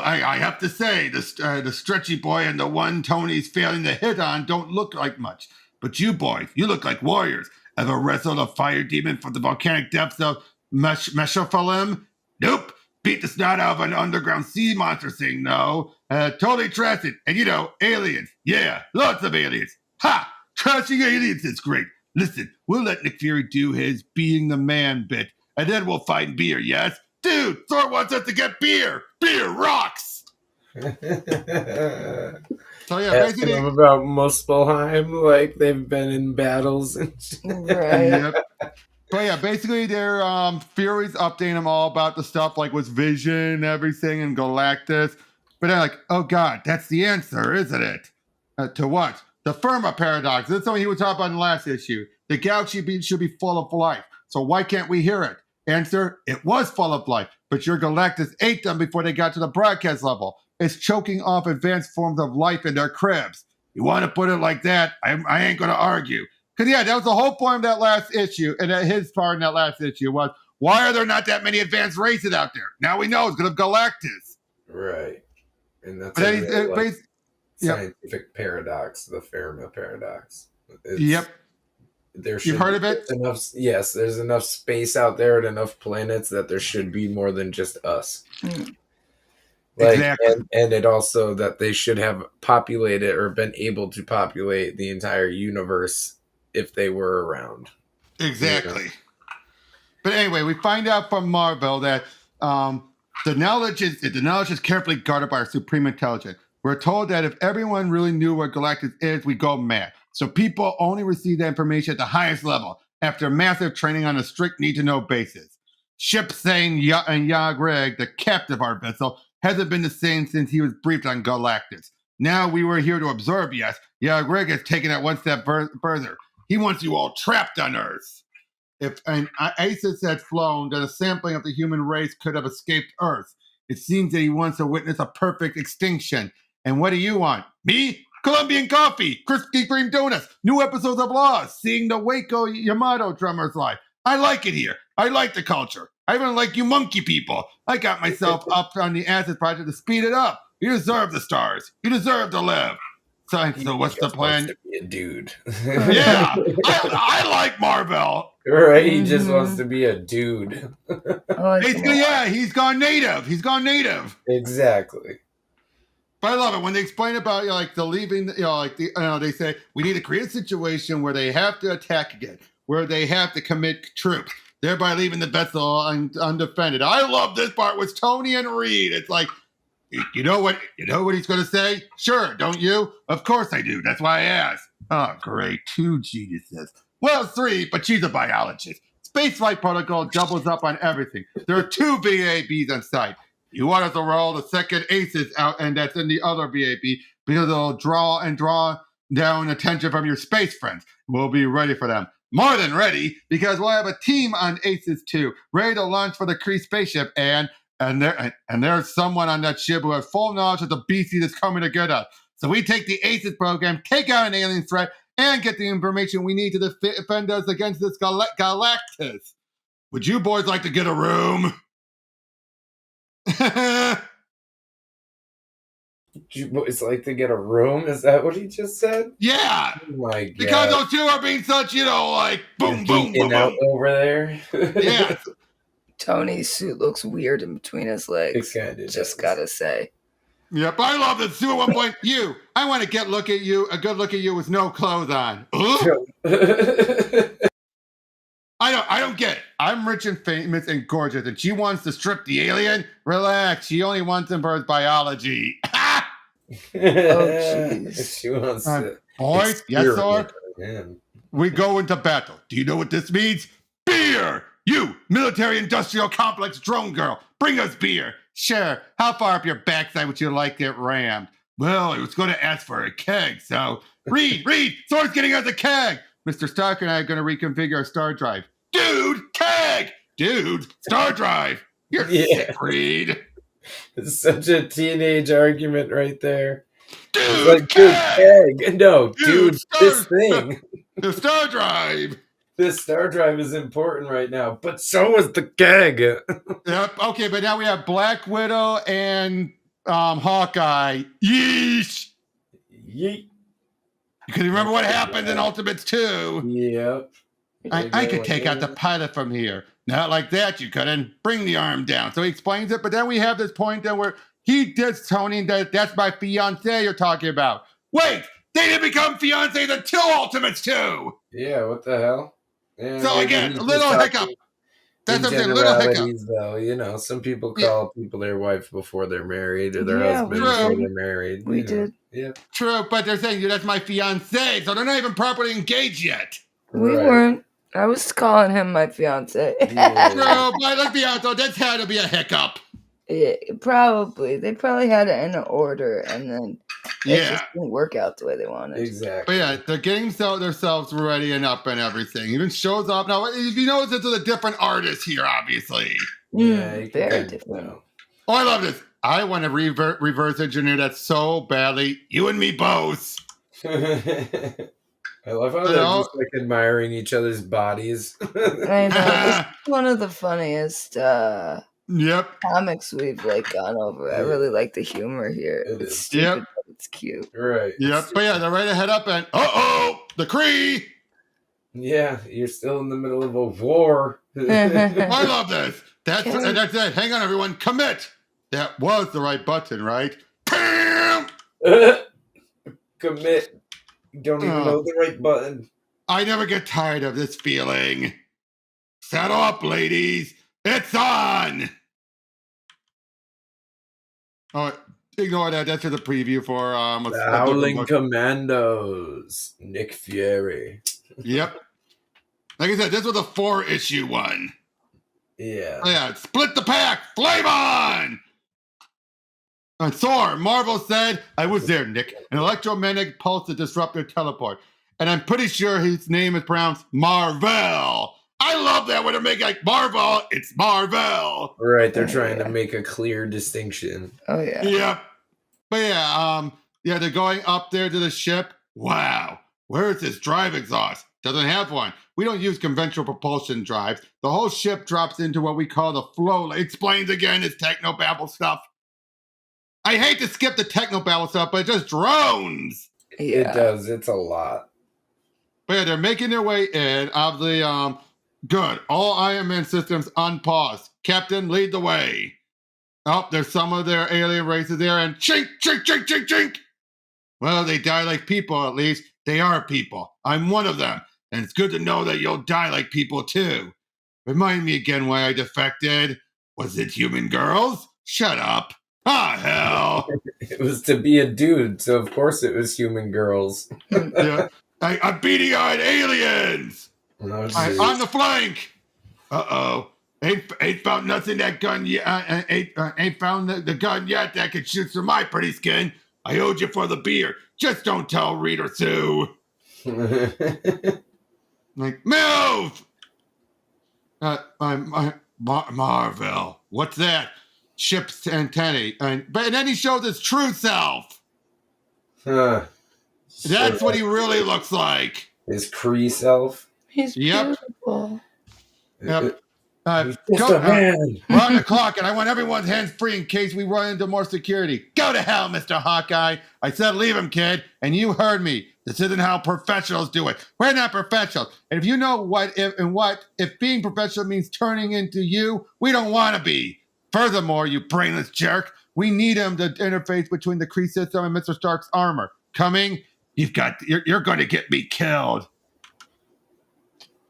I have to say, the stretchy boy and the one Tony's failing to hit on don't look like much. But you boys, you look like warriors. Ever wrestled a fire demon from the volcanic depths of Meshophalim? Nope. Beat the snot out of an underground sea monster thing, though. Totally trusted. And aliens. Yeah, lots of aliens. Ha! Trashing aliens is great. Listen, we'll let Nick Fury do his being the man bit, and then we'll fight beer, yes? Dude, Thor wants us to get beer. Beer rocks. So basically about Muspelheim, like they've been in battles and shit. Right. Yep. But basically they're Fury's updating them all about the stuff like with Vision and everything and Galactus. But they're like, oh god, that's the answer, isn't it? To what? The Fermi paradox. That's something he was talking about in the last issue. The galaxy should be full of life. So why can't we hear it? Answer, it was full of life, but your Galactus ate them before they got to the broadcast level. It's choking off advanced forms of life in their cribs. You want to put it like that? I ain't going to argue. Because, that was the whole point of that last issue, and his part in that last issue was, why are there not that many advanced races out there? Now we know it's because of Galactus. Right. And that's a scientific paradox, the Fermi paradox. Yep. You've heard of it? Yes, there's enough space out there and enough planets that there should be more than just us. Exactly. And it also that they should have populated or been able to populate the entire universe if they were around. Exactly. But anyway, we find out from Mahr Vehl that the knowledge is carefully guarded by our supreme intelligence. We're told that if everyone really knew what Galactus is, we go mad. So people only receive that information at the highest level after massive training on a strict need-to-know basis. Ship Thane and Yag-Reg, the captain of our vessel, hasn't been the same since he was briefed on Galactus. Now we were here to observe, yes. Yag-Reg has taken it one step further. He wants you all trapped on Earth. If an Isis had flown, then a sampling of the human race could have escaped Earth. It seems that he wants to witness a perfect extinction. And what do you want? Me? Colombian coffee, Krispy Kreme donuts, new episodes of Lost, seeing the Waco Yamato drummers live. I like it here. I like the culture. I even like you monkey people. I got myself up on the Acid Project to speed it up. You deserve the stars. You deserve to live. So what's the plan? To be a dude. Yeah, I like Mahr Vehl. Right, he just wants to be a dude. Basically, he's gone native. Exactly. But I love it when they explain about the leaving. They say we need to create a situation where they have to attack again, where they have to commit troops, thereby leaving the vessel undefended. I love this part with Tony and Reed. It's like, you know what he's going to say? Sure, don't you? Of course I do. That's why I asked. Oh, great, 2 geniuses. Well, 3, but she's a biologist. Spaceflight protocol doubles up on everything. There are 2 VABs on site. You want us to roll the second aces out, and that's in the other VAB, because it'll draw down attention from your space friends. We'll be ready for them. More than ready, because we'll have a team on Aces 2, ready to launch for the Kree spaceship, and there's someone on that ship who has full knowledge of the beastie that's coming to get us. So we take the Aces program, take out an alien threat, and get the information we need to defend us against this Galactus. Would you boys like to get a room? You boys like to get a room? Is that what he just said? Yeah. Oh my god. Because those two are being such, boom, boom, boom, out boom. over there. Yeah. Tony's suit looks weird in between his legs. It's kind of just gotta say. Yep, I love this. Sue at one point, I want to a good look at you with no clothes on. I don't get it. I'm rich and famous and gorgeous, and she wants to strip the alien? Relax, she only wants him for his biology. Oh, jeez. She wants to. Boys, yes, sir? We go into battle. Do you know what this means? Beer! You, military-industrial complex drone girl, bring us beer. Sure, how far up your backside would you like it rammed? Well, I was going to ask for a keg, so... Reed, Thor's getting us a keg! Mr. Stark and I are going to reconfigure our star drive. Dude, keg! Dude, star drive! You're sick, Reed. It's such a teenage argument right there. Dude, keg! No, dude, this thing. The Star Drive. This Star Drive is important right now, but so is the keg. Yep. Okay, but now we have Black Widow and Hawkeye. Yeesh. Yeet. Because you remember what happened in Ultimates 2? Yep. I could take out the pilot from here. Not like that, you couldn't. Bring the arm down. So he explains it, but then we have this point then where he does Tony that's my fiance you're talking about. Wait, they didn't become fiancés until Ultimates 2. Yeah, what the hell? Yeah, so again, a little hiccup. That's something, little hiccup. Though, you know, some people call people their wife before they're married or their husband before they're married. We did. Yeah. True, but they're saying that's my fiance, so they're not even properly engaged yet. We weren't. I was calling him my fiance. Yeah. True, but let's be honest, though, that's had to be a hiccup. Yeah, probably. They probably had it in order, and then it just didn't work out the way they wanted. Exactly. But yeah, they're getting themselves ready and up and everything. Even shows up. Now, if you notice, this is a different artist here, obviously. Yeah, very different. Oh, I love this. I want to reverse engineer that so badly. You and me both. I love how they're just like admiring each other's bodies. I know. It's one of the funniest comics we've gone over. I really like the humor here. It's stupid, but it's cute. Right. Yep. But yeah, they're ready to head up and the Kree. Yeah, you're still in the middle of a war. I love this. That's it. Hang on, everyone. Commit. That was the right button, right? Commit. Don't even know the right button. I never get tired of this feeling. Settle up, ladies. It's on. Oh, ignore that. That's just a preview for the Howling Commandos. Nick Fury. Yep. Like I said, this was a 4-issue one. Yeah. Oh, yeah. Split the pack. Flame on. And Thor, Marvel said, I was there, Nick. An electromagnetic pulse to disrupt their teleport. And I'm pretty sure his name is pronounced Mahr Vehl. I love that when they're making Marvel, it's Mahr Vehl. Right, they're trying to make a clear distinction. Oh, yeah. Yep. But yeah, they're going up there to the ship. Wow. Where's this drive exhaust? Doesn't have one. We don't use conventional propulsion drives. The whole ship drops into what we call the flow. Explains again his technobabble stuff. I hate to skip the technobabble stuff, but it just drones. Yeah. It does. It's a lot. But yeah, they're making their way in. Obviously, good. All Iron Man systems unpaused. Captain, lead the way. Oh, there's some of their alien races there, and chink, chink, chink, chink, chink. Well, they die like people, at least. They are people. I'm one of them. And it's good to know that you'll die like people, too. Remind me again why I defected. Was it human girls? Shut up. Ah, hell. It was to be a dude, so of course it was human girls. Yeah. I'm beating on aliens. Oh, I'm on the flank. Uh-oh. Ain't found nothing that gun yet. Ain't found the gun yet that could shoot through my pretty skin. I owed you for the beer. Just don't tell Reader Sue. Like, move! Mahr Vehl. What's that? Ship's antennae. But then he shows his true self. That's what he really looks like. His Kree self? He's beautiful. Yep. Just a man. We're on the clock, and I want everyone's hands free in case we run into more security. Go to hell, Mr. Hawkeye. I said leave him, kid, and you heard me. This isn't how professionals do it. We're not professionals. And if you know if being professional means turning into you, we don't want to be. Furthermore, you brainless jerk, we need him to interface between the Kree system and Mr. Stark's armor. Coming, you're going to get me killed.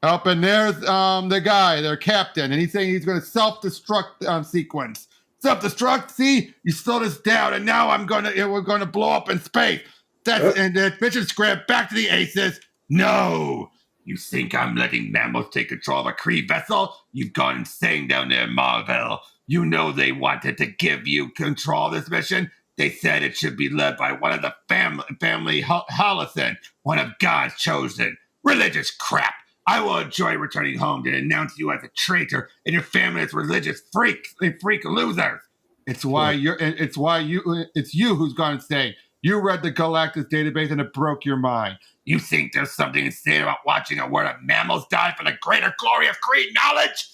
Up and there's the guy, their captain, and he's saying he's going to self-destruct sequence. Self-destruct? See, you slowed us down, and now we're going to blow up in space. And the mission script back to the Aces. No, you think I'm letting mammals take control of a Kree vessel? You've gone insane down there, Mahr Vehl. You know they wanted to give you control of this mission. They said it should be led by one of the family Holocene, one of God's chosen. Religious crap. I will enjoy returning home to denounce you as a traitor and your family as religious freak losers. It's you who's gone insane. You read the Galactus database and it broke your mind. You think there's something insane about watching a world of mammals die for the greater glory of Kree knowledge?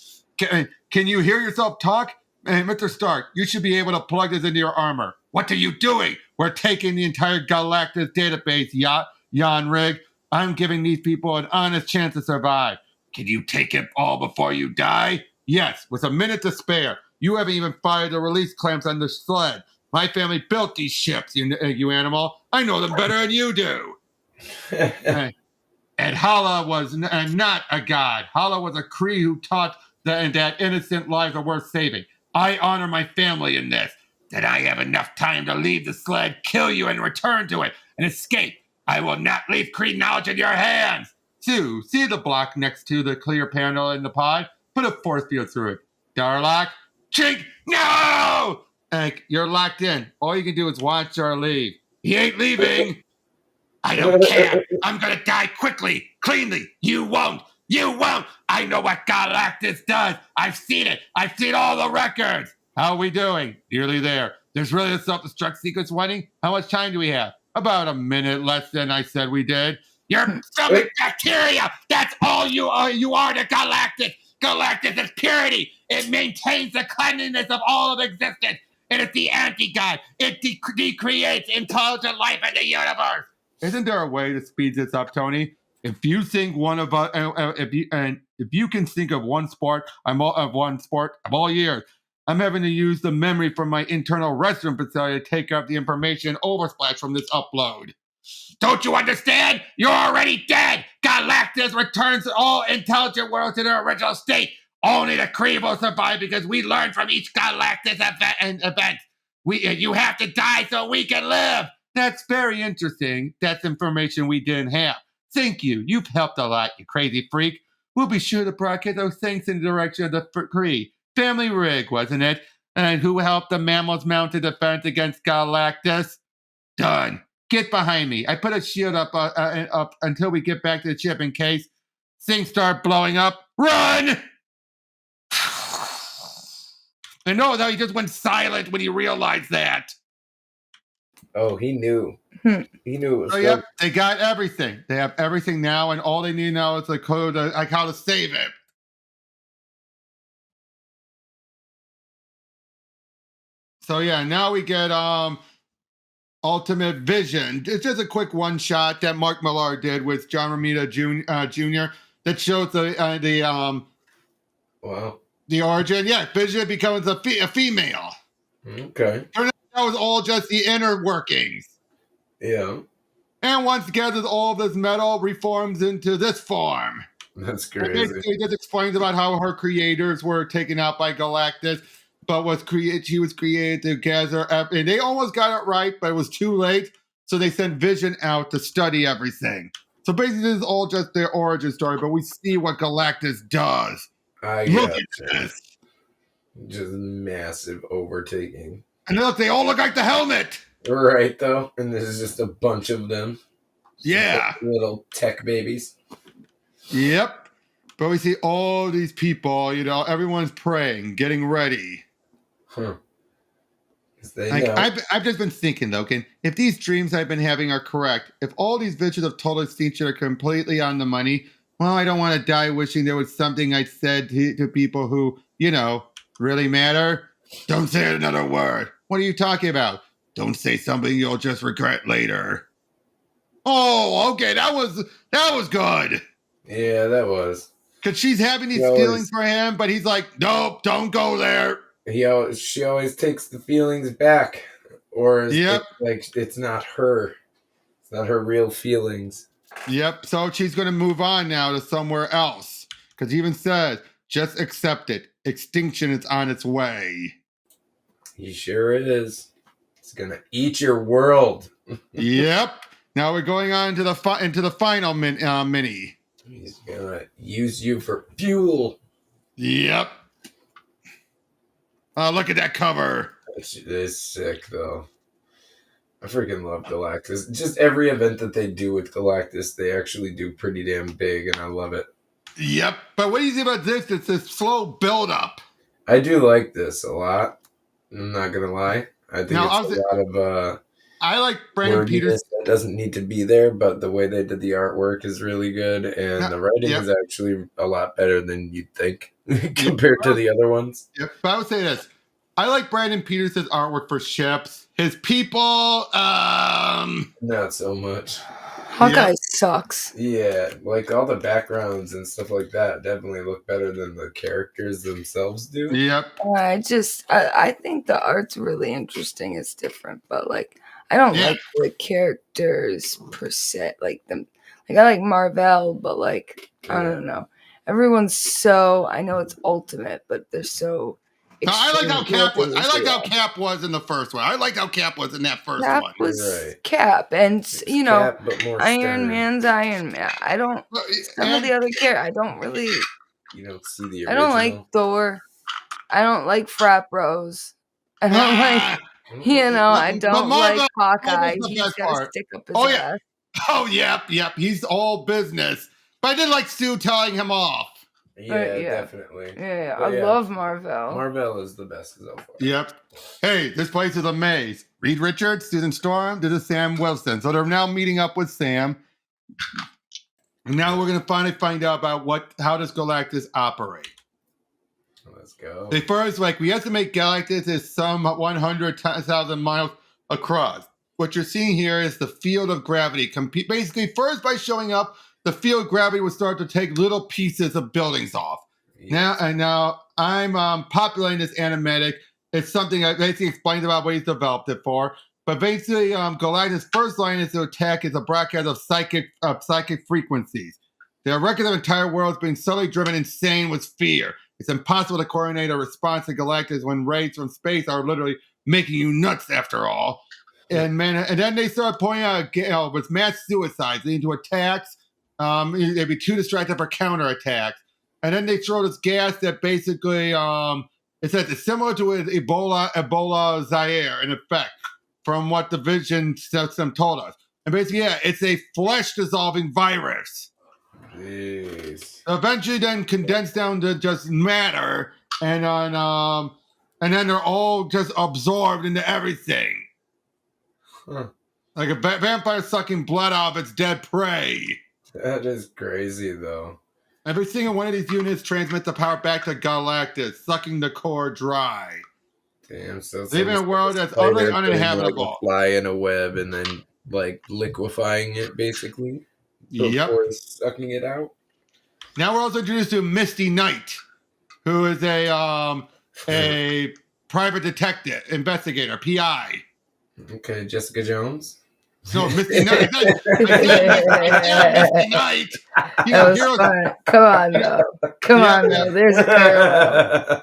Can you hear yourself talk? Hey, Mr. Stark, you should be able to plug this into your armor. What are you doing? We're taking the entire Galactus database, Jan Rig. I'm giving these people an honest chance to survive. Can you take it all before you die? Yes, with a minute to spare. You haven't even fired the release clamps on the sled. My family built these ships, you animal. I know them better than you do. And Hala was not a god. Hala was a Kree who taught that innocent lives are worth saving. I honor my family in this. That I have enough time to leave the sled, kill you, and return to it, and escape. I will not leave Kree knowledge in your hands. 2. See the block next to the clear panel in the pod? Put a force field through it. Darlock? Chink! No! Hank, you're locked in. All you can do is watch or leave. He ain't leaving. I don't care. I'm going to die quickly, cleanly. You won't. You won't. I know what Galactus does. I've seen it. I've seen all the records. How are we doing? Nearly there. There's really a self-destruct sequence waiting? How much time do we have? About a minute less than I said we did. You're stomach bacteria. That's all you are. You are to Galactus. Galactus is purity. It maintains the cleanliness of all of existence. It is the anti-god. It decreates intelligent life in the universe. Isn't there a way to speed this up, Tony? If you think one of us, if you can think of one sport, of all years, I'm having to use the memory from my internal restroom facility to take up the information oversplash from this upload. Don't you understand? You're already dead. Galactus returns all intelligent worlds to their original state. Only the Kree will survive because we learned from each Galactus event. You have to die so we can live. That's very interesting. That's information we didn't have. Thank you. You've helped a lot, you crazy freak. We'll be sure to broadcast those things in the direction of the Kree. Family Rig, wasn't it? And who helped the mammals mount a defense against Galactus? Done. Get behind me. I put a shield up until we get back to the ship in case things start blowing up. Run! I know that he just went silent when he realized that. Oh, he knew. He knew it was. Oh, yep, they got everything. They have everything now, and all they need now is the code, like how to save it. So yeah, now we get Ultimate Vision. It's just a quick one shot that Mark Millar did with John Romita Jr. that shows the origin. Yeah, Vision becomes a female. Okay. That was all just the inner workings. Yeah. And once gathers all this metal, reforms into this form. That's crazy. It just explains about how her creators were taken out by Galactus, but she was created to gather, and they almost got it right, but it was too late. So they sent Vision out to study everything. So basically, this is all just their origin story, but we see what Galactus does. Look at this. Just massive overtaking. And look, they all look like the helmet. Right, though. And this is just a bunch of them. Yeah. Little tech babies. Yep. But we see all these people, everyone's praying, getting ready. Huh. I've just been thinking, though, if these dreams I've been having are correct, if all these visions of total extinction are completely on the money, well, I don't want to die wishing there was something I said to people who, really matter. Don't say another word. What are you talking about? Don't say something you'll just regret later. Oh, okay, that was good. Yeah, that was. Because she's having these feelings for him, but he's like, nope, don't go there. She always takes the feelings back. Or it's not her. It's not her real feelings. Yep, so she's going to move on now to somewhere else. Because he even says, just accept it. Extinction is on its way. He sure is. It's going to eat your world. Yep. Now we're going on to into the final mini. He's going to use you for fuel. Yep. Look at that cover. It's sick, though. I freaking love Galactus. Just every event that they do with Galactus, they actually do pretty damn big, and I love it. Yep. But what do you think about this? It's this slow build-up. I do like this a lot. I'm not going to lie. I think it's a lot of I like Brandon Peters. That doesn't need to be there, but the way they did the artwork is really good, and the writing is actually a lot better than you'd think compared to the other ones. Yep. But I would say this. I like Brandon Peters' artwork for ships. His people, not so much. Hawkeye sucks. Yeah, like all the backgrounds and stuff like that definitely look better than the characters themselves do. Yep. I think the art's really interesting. It's different, but like I don't like the characters per se. Like them, like I like Mahr Vehl, but like I don't know. Everyone's so I know it's ultimate, but they're so. No, I like how Cap was. I like how Cap was in the first one. I liked how Cap was in that first one. Cap was Cap, and you know, Iron Man's Iron Man. I don't. Some of the other characters, I don't really. You don't see the original. I don't like Thor. I don't like frat bros. I don't like. You know, I don't like Hawkeye. He's got to stick up his ass. Oh, yep. He's all business. But I did like Stu telling him off. Yeah, definitely. Yeah, I love Mahr Vehl. Mahr Vehl is the best so far. Yep. Hey, this place is a maze. Reed Richards, Susan Storm, this is Sam Wilson. So they're now meeting up with Sam. And now we're going to finally find out about how does Galactus operate. Let's go. They first, we estimate Galactus is some 100,000 miles across. What you're seeing here is the field of gravity. Basically, first by showing up, the field of gravity will start to take little pieces of buildings off. Yes. Now I'm populating this animatic. It's something I basically explained about what he's developed it for. But basically, Galactus' first line is to attack is a broadcast of psychic frequencies. The record of the entire world is being suddenly driven insane with fear. It's impossible to coordinate a response to Galactus when rays from space are literally making you nuts after all. And then they start pointing out with mass suicides leading to attacks. They'd be too distracted for counterattacks. And then they throw this gas that basically it's similar to Ebola Zaire in effect, from what the Vision system told us. And basically, it's a flesh-dissolving virus. Jeez. Eventually, then condensed down to just matter, and then they're all just absorbed into everything. Huh. Like a vampire sucking blood out of its dead prey. That is crazy, though. Every single one of these units transmits the power back to Galactus, sucking the core dry. Damn, so leaving a world that's utterly uninhabitable. Like a fly in a web and then, liquefying it, basically. Before sucking it out. Now we're also introduced to Misty Knight, who is a private detective, investigator, PI. Okay, Jessica Jones. No, Misty Knight. Misty Knight. That was fun. Come on, though. Come on, though. There's a parallel.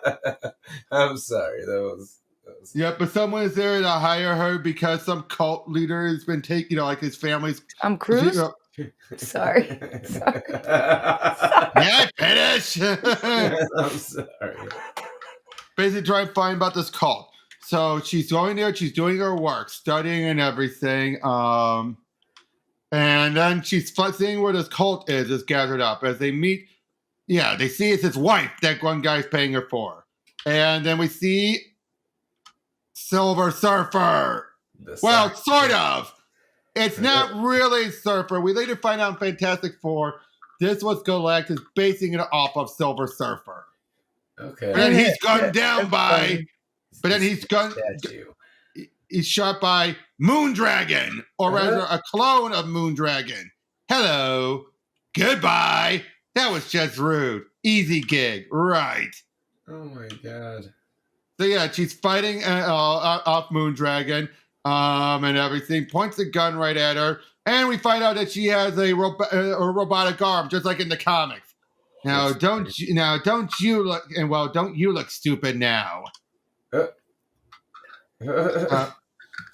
I'm sorry. That was. Yeah, but someone is there to hire her because some cult leader has been taking, his family's. I'm Cruz. Sorry. Yeah, finish. I'm sorry. Basically, trying to find about this cult. So she's going there. She's doing her work, studying and everything. And then she's seeing where this cult is gathered up. As they meet, they see it's his wife that one guy's paying her for. And then we see Silver Surfer. Well, sort of. It's not really Surfer. We later find out in Fantastic Four, this was Galactus basing it off of Silver Surfer. Okay. And then he's gunned down by... But then he's shot by Moondragon, or rather a clone of Moondragon. Hello. Goodbye. That was just rude. Easy gig. Right. Oh my God. So she's fighting off Moondragon and everything. Points the gun right at her. And we find out that she has a robotic arm, just like in the comics. Now, don't you look stupid now.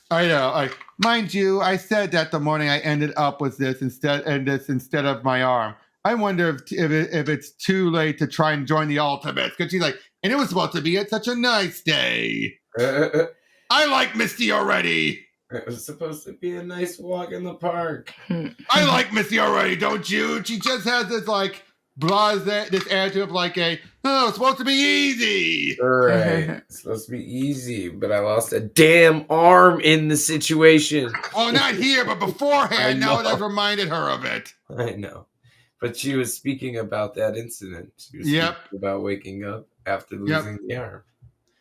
I know. Mind you, I said that the morning I ended up with this instead of my arm. I wonder if it's too late to try and join the Ultimates, because she's like, and it was supposed to be such a nice day. I like Misty already. It was supposed to be a nice walk in the park. I like Misty already, don't you? She just has this blase, this attitude of like it's supposed to be easy. Right. It's supposed to be easy, but I lost a damn arm in the situation. Oh, not here, but beforehand. Now that reminded her of it. I know. But she was speaking about that incident. She was speaking about waking up after losing the arm.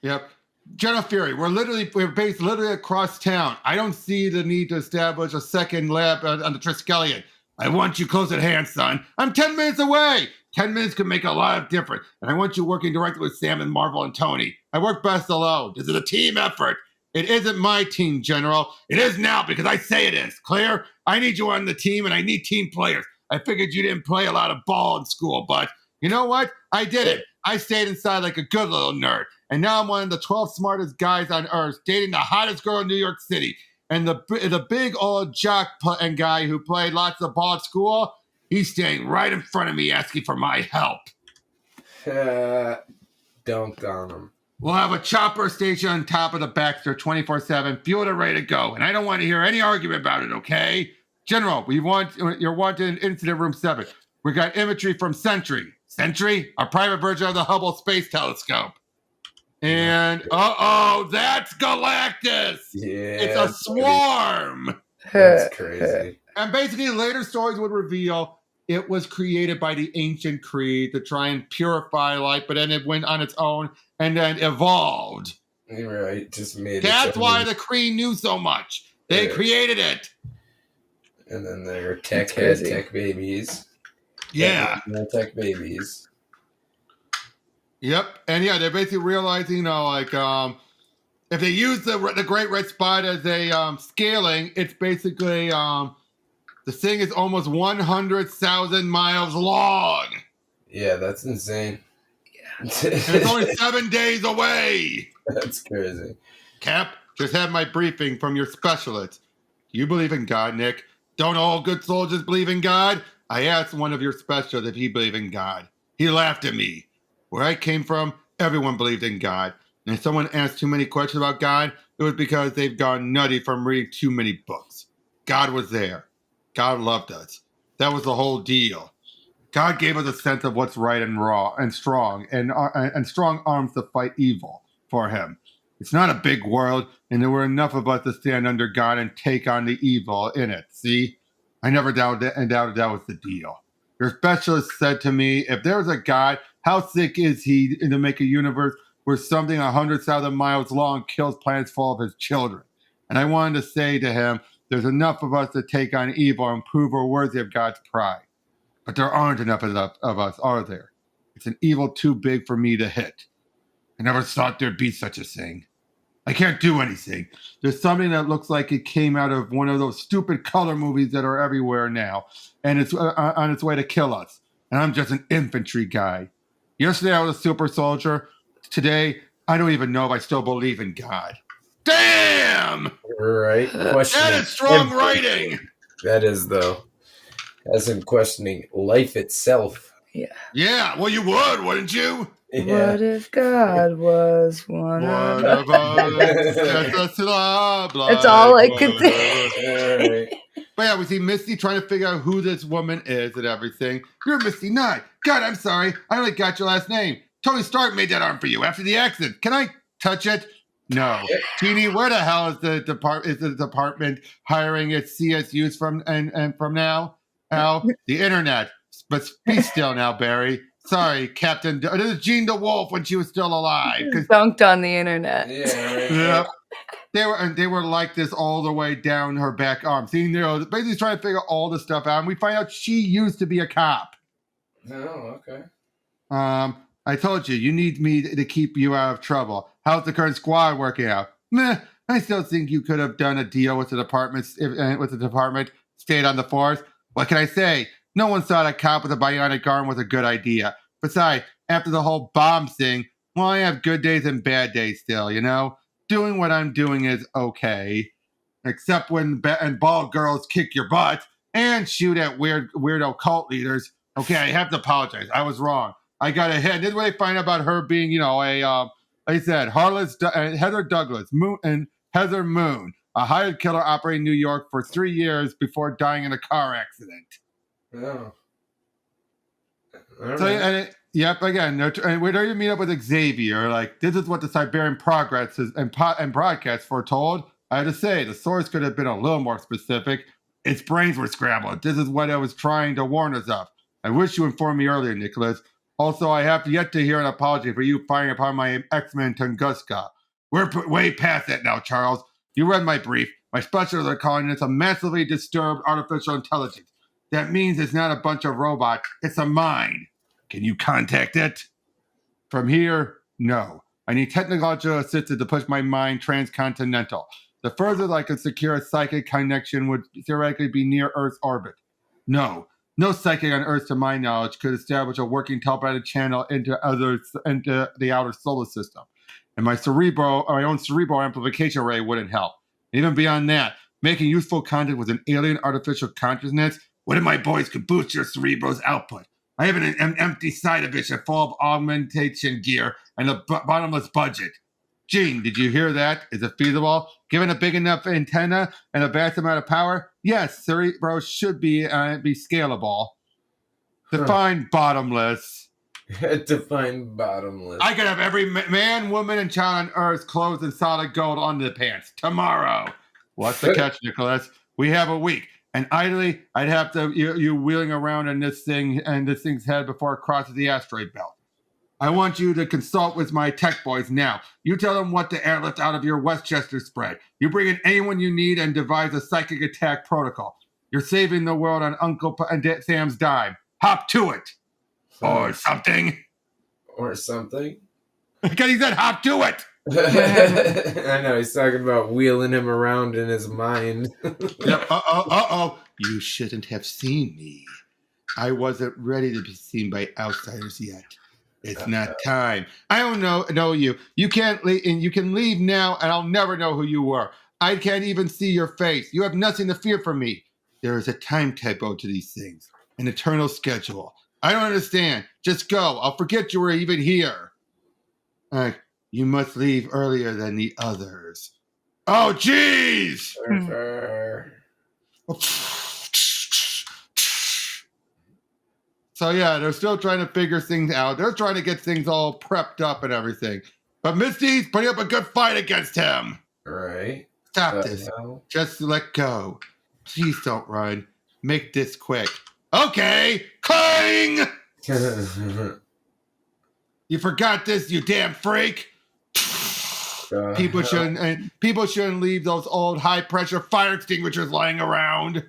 Yep. General Fury, we're based literally across town. I don't see the need to establish a second lab on the Triskelion. I want you close at hand, son. I'm 10 minutes away. 10 minutes could make a lot of difference. And I want you working directly with Sam and Marvel and Tony. I work best alone. This is a team effort. It isn't my team, General. It is now because I say it is. Clear? I need you on the team and I need team players. I figured you didn't play a lot of ball in school, but you know what? I did it. I stayed inside like a good little nerd. And now I'm one of the 12 smartest guys on Earth, dating the hottest girl in New York City. And the big old jock and guy who played lots of ball at school, he's standing right in front of me asking for my help. Dunked on him. We'll have a chopper station on top of the Baxter 24/7, fueled and ready to go. And I don't want to hear any argument about it, okay? General, you're wanted in Incident Room 7. We got imagery from Sentry. Sentry? A private version of the Hubble Space Telescope. And, that's Galactus! Yeah. It's a swarm! That's crazy. And basically, later stories would reveal it was created by the ancient Kree to try and purify life, but then it went on its own and then evolved. Right, just made That's why the Kree knew so much. They created it. And then they're tech babies. Yeah. Tech babies. Yep. And yeah, they're basically realizing, if they use the Great Red Spot as a scaling, it's basically the thing is almost 100,000 miles long. Yeah, that's insane. Yeah. And it's only 7 days away. That's crazy. Cap, just had my briefing from your specialist. Do you believe in God, Nick? Don't all good soldiers believe in God? I asked one of your specialists if he believed in God. He laughed at me. Where I came from, everyone believed in God. And if someone asked too many questions about God, it was because they've gone nutty from reading too many books. God was there. God loved us. That was the whole deal. God gave us a sense of what's right and raw and strong, and strong arms to fight evil for him. It's not a big world, and there were enough of us to stand under God and take on the evil in it. See? I never doubted that was the deal. Your specialist said to me, if there was a God, how sick is he to make a universe where something 100,000 miles long kills planets full of his children? And I wanted to say to him, there's enough of us to take on evil and prove we're worthy of God's pride. But there aren't enough of us, are there? It's an evil too big for me to hit. I never thought there'd be such a thing. I can't do anything. There's something that looks like it came out of one of those stupid color movies that are everywhere now, and it's on its way to kill us. And I'm just an infantry guy. Yesterday I was a super soldier. Today, I don't even know if I still believe in God. Damn! Right. That is strong writing. That is, though. As in questioning life itself. Yeah. Yeah, well, you would, wouldn't you? Yeah. What if God was one of us? That's all I could think. But yeah, we see Misty trying to figure out who this woman is and everything. You're Misty Knight. God, I'm sorry. I only got your last name. Tony Stark made that arm for you after the accident. Can I touch it? No. Teeny, where the hell is the department hiring its CSUs from and from now? Al, the internet. But be still now, Barry. Sorry, Captain. This is Jean DeWolf when she was still alive. Dunked on the internet. Yeah. They were like this all the way down her back arm. See, basically trying to figure all this stuff out. And we find out she used to be a cop. Oh, okay. I told you, you need me to keep you out of trouble. How's the current squad working out? Meh. I still think you could have done a deal with the department, stayed on the force. What can I say? No one thought a cop with a bionic arm was a good idea. Besides, after the whole bomb thing, well, I have good days and bad days still, you know? Doing what I'm doing is okay. Except when bald girls kick your butt and shoot at weirdo cult leaders. Okay, I have to apologize. I was wrong. I got a hit. This is what I find out about her being, like I said, Heather Douglas and Heather Moon, a hired killer operating in New York for 3 years before dying in a car accident. Oh. Yep, again, and we don't even meet up with Xavier. Like, this is what the Siberian Progress is, and broadcast foretold. I have to say, the source could have been a little more specific. Its brains were scrambled. This is what I was trying to warn us of. I wish you informed me earlier, Nicholas. Also, I have yet to hear an apology for you firing upon my X-Men Tanguska. We're way past that now, Charles. You read my brief. My specialists are calling this a massively disturbed artificial intelligence. That means it's not a bunch of robots. It's a mind. Can you contact it? From here, no. I need technological assistance to push my mind transcontinental. The furthest I could secure a psychic connection would theoretically be near Earth's orbit. No psychic on Earth, to my knowledge, could establish a working telepathic channel into the outer solar system. And my own cerebral amplification array wouldn't help. Even beyond that, making useful contact with an alien artificial consciousness, one of my boys could boost your cerebral's output. I have an empty side edition full of augmentation gear and a bottomless budget. Gene, did you hear that? Is it feasible? Given a big enough antenna and a vast amount of power, yes, Cerebro should be scalable. Define bottomless. Define bottomless. I could have every man, woman, and child on Earth clothed in solid gold under the pants tomorrow. What's the catch, Nicholas? We have a week. And ideally, I'd have to you wheeling around in this thing's head before it crosses the asteroid belt. I want you to consult with my tech boys now. You tell them what to airlift out of your Westchester spread. You bring in anyone you need and devise a psychic attack protocol. You're saving the world on Uncle Sam's dime. Hop to it. Or something. Or something? Because he said hop to it. I know, he's talking about wheeling him around in his mind. Yep. Uh-oh. You shouldn't have seen me. I wasn't ready to be seen by outsiders yet. It's not time. I don't know you. You can't leave, and you can leave now, and I'll never know who you were. I can't even see your face. You have nothing to fear from me. There is a timetable to these things, an eternal schedule. I don't understand. Just go. I'll forget you were even here. You must leave earlier than the others. Oh, jeez! So, yeah, they're still trying to figure things out. They're trying to get things all prepped up and everything. But Misty's putting up a good fight against him. Right. Stop this. No. Just let go. Please don't run. Make this quick. Okay. Clang! You forgot this, you damn freak. People shouldn't leave those old high-pressure fire extinguishers lying around.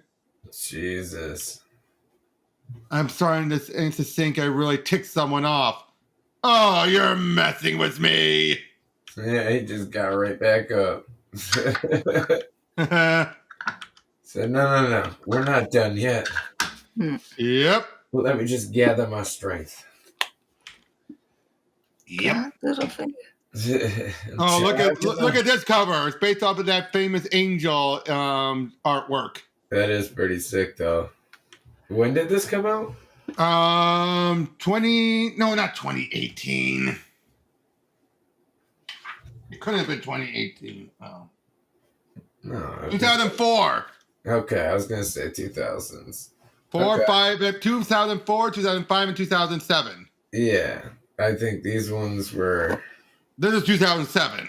Jesus. I'm starting to think I really ticked someone off. Oh, you're messing with me. Yeah, he just got right back up. Said, no. We're not done yet. Yep. Well, let me just gather my strength. Yep. Little finger. Oh, look at this cover. It's based off of that famous Angel artwork. That is pretty sick, though. When did this come out? Not 2018. It couldn't have been 2018. Oh. No. 2004. Okay, I was gonna say 2000s. 2004, 2005, and 2007. Yeah, I think these ones were. This is 2007.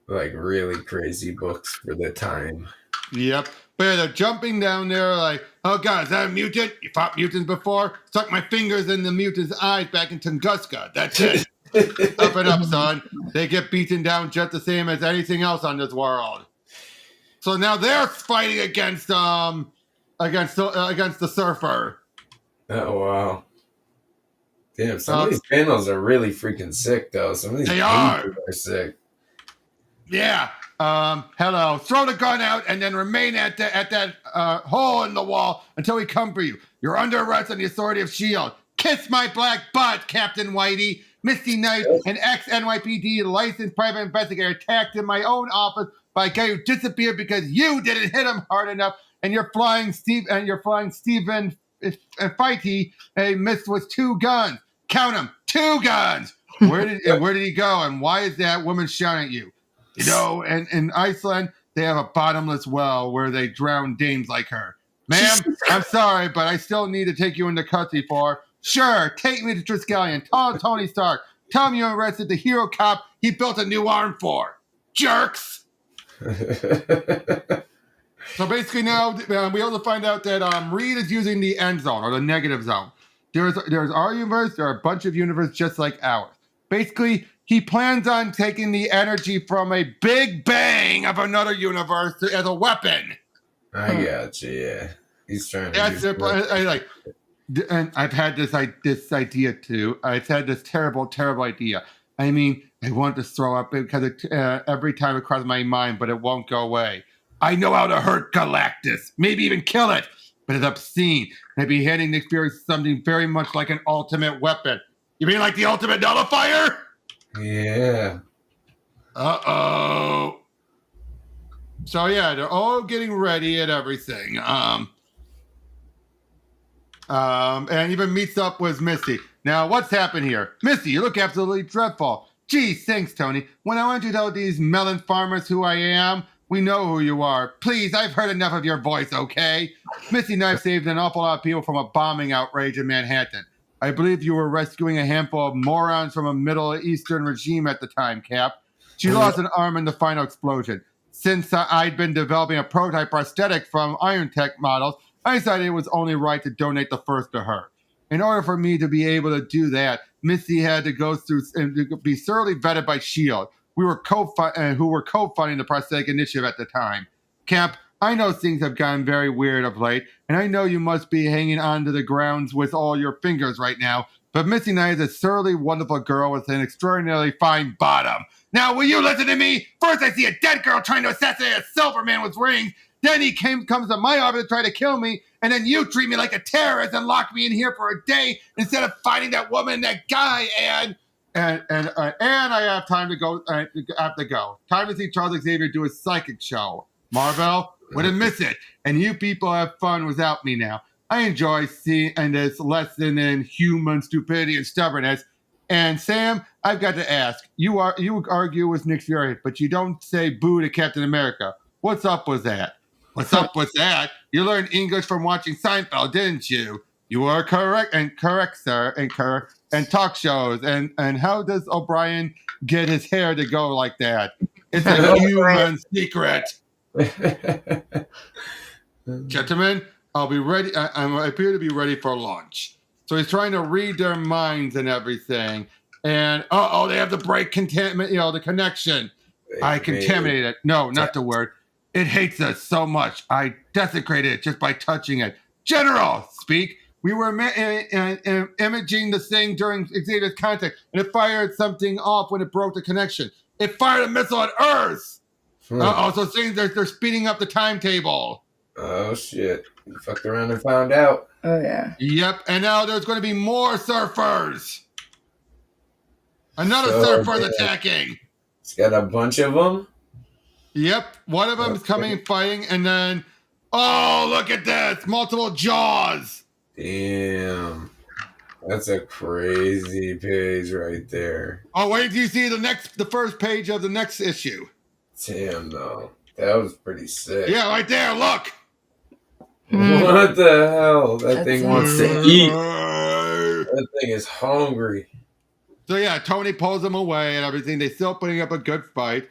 Like really crazy books for the time. Yep. But yeah, they're jumping down there like, oh God, is that a mutant? You fought mutants before? Stuck my fingers in the mutant's eyes back in Tanguska. That's it. Up and up, son. They get beaten down just the same as anything else on this world. So now they're fighting against the Surfer. Oh wow. Damn, some of these panels are really freaking sick though. Some of these panels are sick. Yeah. Hello. Throw the gun out and then remain at that hole in the wall until we come for you. You're under arrest on the authority of S.H.I.E.L.D. Kiss my black butt, Captain Whitey. Misty Knight, an ex-NYPD licensed private investigator, attacked in my own office by a guy who disappeared because you didn't hit him hard enough, and you're flying Stephen Fighty missed with 2 guns. Count them, 2 guns. Where did he go, and why is that woman shouting at you? You know, and in Iceland, they have a bottomless well where they drown dames like her. Ma'am, I'm sorry, but I still need to take you into custody for Sure, take me to Triskelion. Tell Tony Stark. Tell him you arrested the hero cop he built a new arm for. Jerks! So basically now we also find out that Reed is using the end zone, or the negative zone. There's our universe, there are a bunch of universes just like ours. Basically, he plans on taking the energy from a big bang of another universe as a weapon. I got you, yeah. He's trying to That's it. And I've had this idea too. I've had this terrible idea. I mean, I want to throw up because every time it crosses my mind, but it won't go away. I know how to hurt Galactus, maybe even kill it, but it's obscene. I'd be handing Nick Fury something very much like an ultimate weapon. You mean like the ultimate nullifier? Yeah. Uh-oh. So yeah, they're all getting ready and everything. And even meets up with Misty. Now, what's happened here? Misty, you look absolutely dreadful. Gee, thanks, Tony. When I want you to tell these melon farmers who I am, we know who you are. Please, I've heard enough of your voice, okay? Misty and I saved an awful lot of people from a bombing outrage in Manhattan. I believe you were rescuing a handful of morons from a Middle Eastern regime at the time, Cap. She lost an arm in the final explosion. Since I'd been developing a prototype prosthetic from Iron Tech models, I decided it was only right to donate the first to her. In order for me to be able to do that, Misty had to go through and be thoroughly vetted by S.H.I.E.L.D., who were co-funding the prosthetic initiative at the time. Cap, I know things have gotten very weird of late, and I know you must be hanging on to the grounds with all your fingers right now, but Misty Knight is a thoroughly wonderful girl with an extraordinarily fine bottom. Now, will you listen to me? First, I see a dead girl trying to assassinate a silver man with rings. Then he comes to my office to try to kill me, and then you treat me like a terrorist and lock me in here for a day instead of fighting that woman and that guy. And I have time to go. Have to go. Time to see Charles Xavier do his psychic show. Mahr Vehl wouldn't miss it, and you people have fun without me now. I enjoy seeing this lesson in human stupidity and stubbornness. And Sam, I've got to ask. You argue with Nick Fury, but you don't say boo to Captain America. What's up with that? What's up with that? You learned English from watching Seinfeld, didn't you? You are correct, sir, and talk shows. And how does O'Brien get his hair to go like that? It's a human secret. Gentlemen, I'll be ready. I appear to be ready for launch. So he's trying to read their minds and everything. And they have the break the connection. I contaminated it. No, not the word. It hates us so much. I desecrated it just by touching it. General, speak. We were imaging the thing during Xavier's contact, and it fired something off when it broke the connection. It fired a missile at Earth. So things they're speeding up the timetable. Oh shit! You fucked around and found out. Oh yeah. Yep. And now there's going to be more surfers. Another surfer's attacking. It's got a bunch of them. Yep, one of them is coming and fighting, and then, look at this! Multiple jaws! Damn. That's a crazy page right there. Oh, wait till you see the first page of the next issue. Damn, though. That was pretty sick. Yeah, right there, look! What the hell? That thing wants to eat. That thing is hungry. So yeah, Tony pulls them away and everything. They're still putting up a good fight.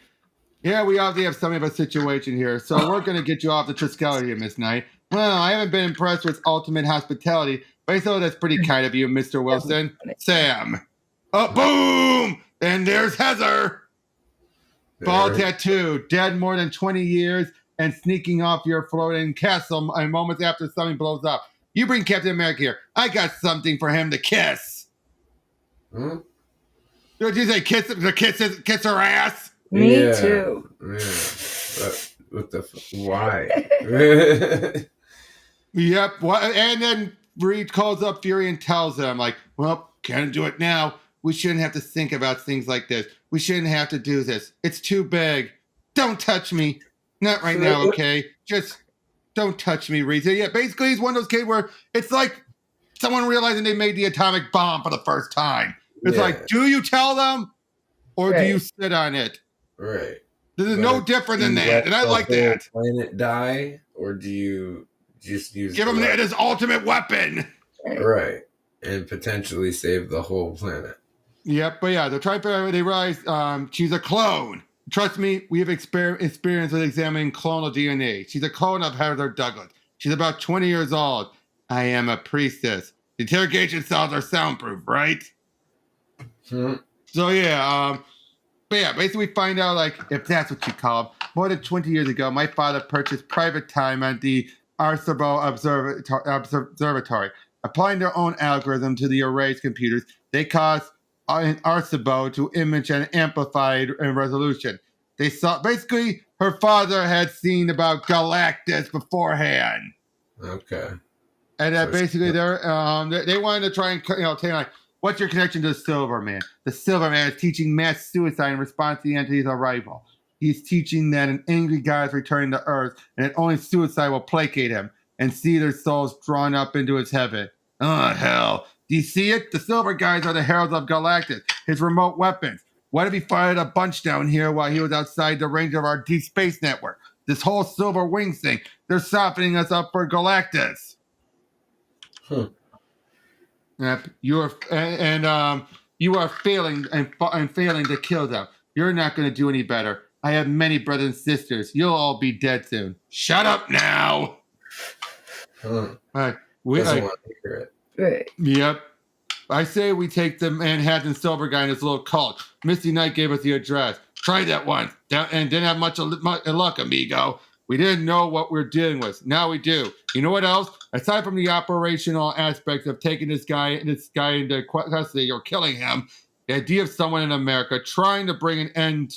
Yeah, we obviously have something of a situation here, so we're going to get you off the Triskelion, Miss Knight. Well, I haven't been impressed with ultimate hospitality, but I thought that's pretty kind of you, Mr. Wilson. Sam. Oh, boom! And there's Heather. Ball tattoo, dead more than 20 years and sneaking off your floating castle moments after something blows up. You bring Captain America here. I got something for him to kiss. Did you say kiss her ass? Me too. Yeah. Why? Yep. And then Reed calls up Fury and tells him, like, well, can't do it now. We shouldn't have to think about things like this. We shouldn't have to do this. It's too big. Don't touch me. Not right now, okay? Just don't touch me, Reed. Yeah, basically, he's one of those kids where it's like someone realizing they made the atomic bomb for the first time. It's like, do you tell them or do you sit on it? Right. This is no different than that, and I like that. Planet die, or do you just use give him his ultimate weapon? Right. and potentially save the whole planet. Yep, but yeah, they're trying to. They realize she's a clone. Trust me, we have experience with examining clonal DNA. She's a clone of Heather Douglas. She's about 20 years old. I am a priestess. The interrogation cells are soundproof, right? So yeah, but yeah, basically we find out, like, if that's what you call them, more than 20 years ago, my father purchased private time at the Arcebo Observatory. Applying their own algorithm to the array's computers, they caused an Arcebo to image and amplified in resolution. They saw, basically, her father had seen about Galactus beforehand. Okay. And that basically they wanted to try and tell you, like, what's your connection to the Silverman? The Silverman is teaching mass suicide in response to the entity's arrival. He's teaching that an angry god is returning to Earth, and that only suicide will placate him and see their souls drawn up into his heaven. Oh hell! Do you see it? The Silver guys are the heralds of Galactus. His remote weapons. What if he fired a bunch down here while he was outside the range of our deep space network? This whole Silver Wings thing. They're softening us up for Galactus. Yep, you are you are failing and failing to kill them. You're not going to do any better. I have many brothers and sisters. You'll all be dead soon. Shut up now. Doesn't want to hear it. Right. Yep. I say we take the Manhattan Silver guy and his little cult. Misty Knight gave us the address. Try that once, and didn't have much luck, amigo. We didn't know what we're dealing with. Now we do. You know what else? Aside from the operational aspects of taking this guy into custody or killing him, the idea of someone in America trying to bring an end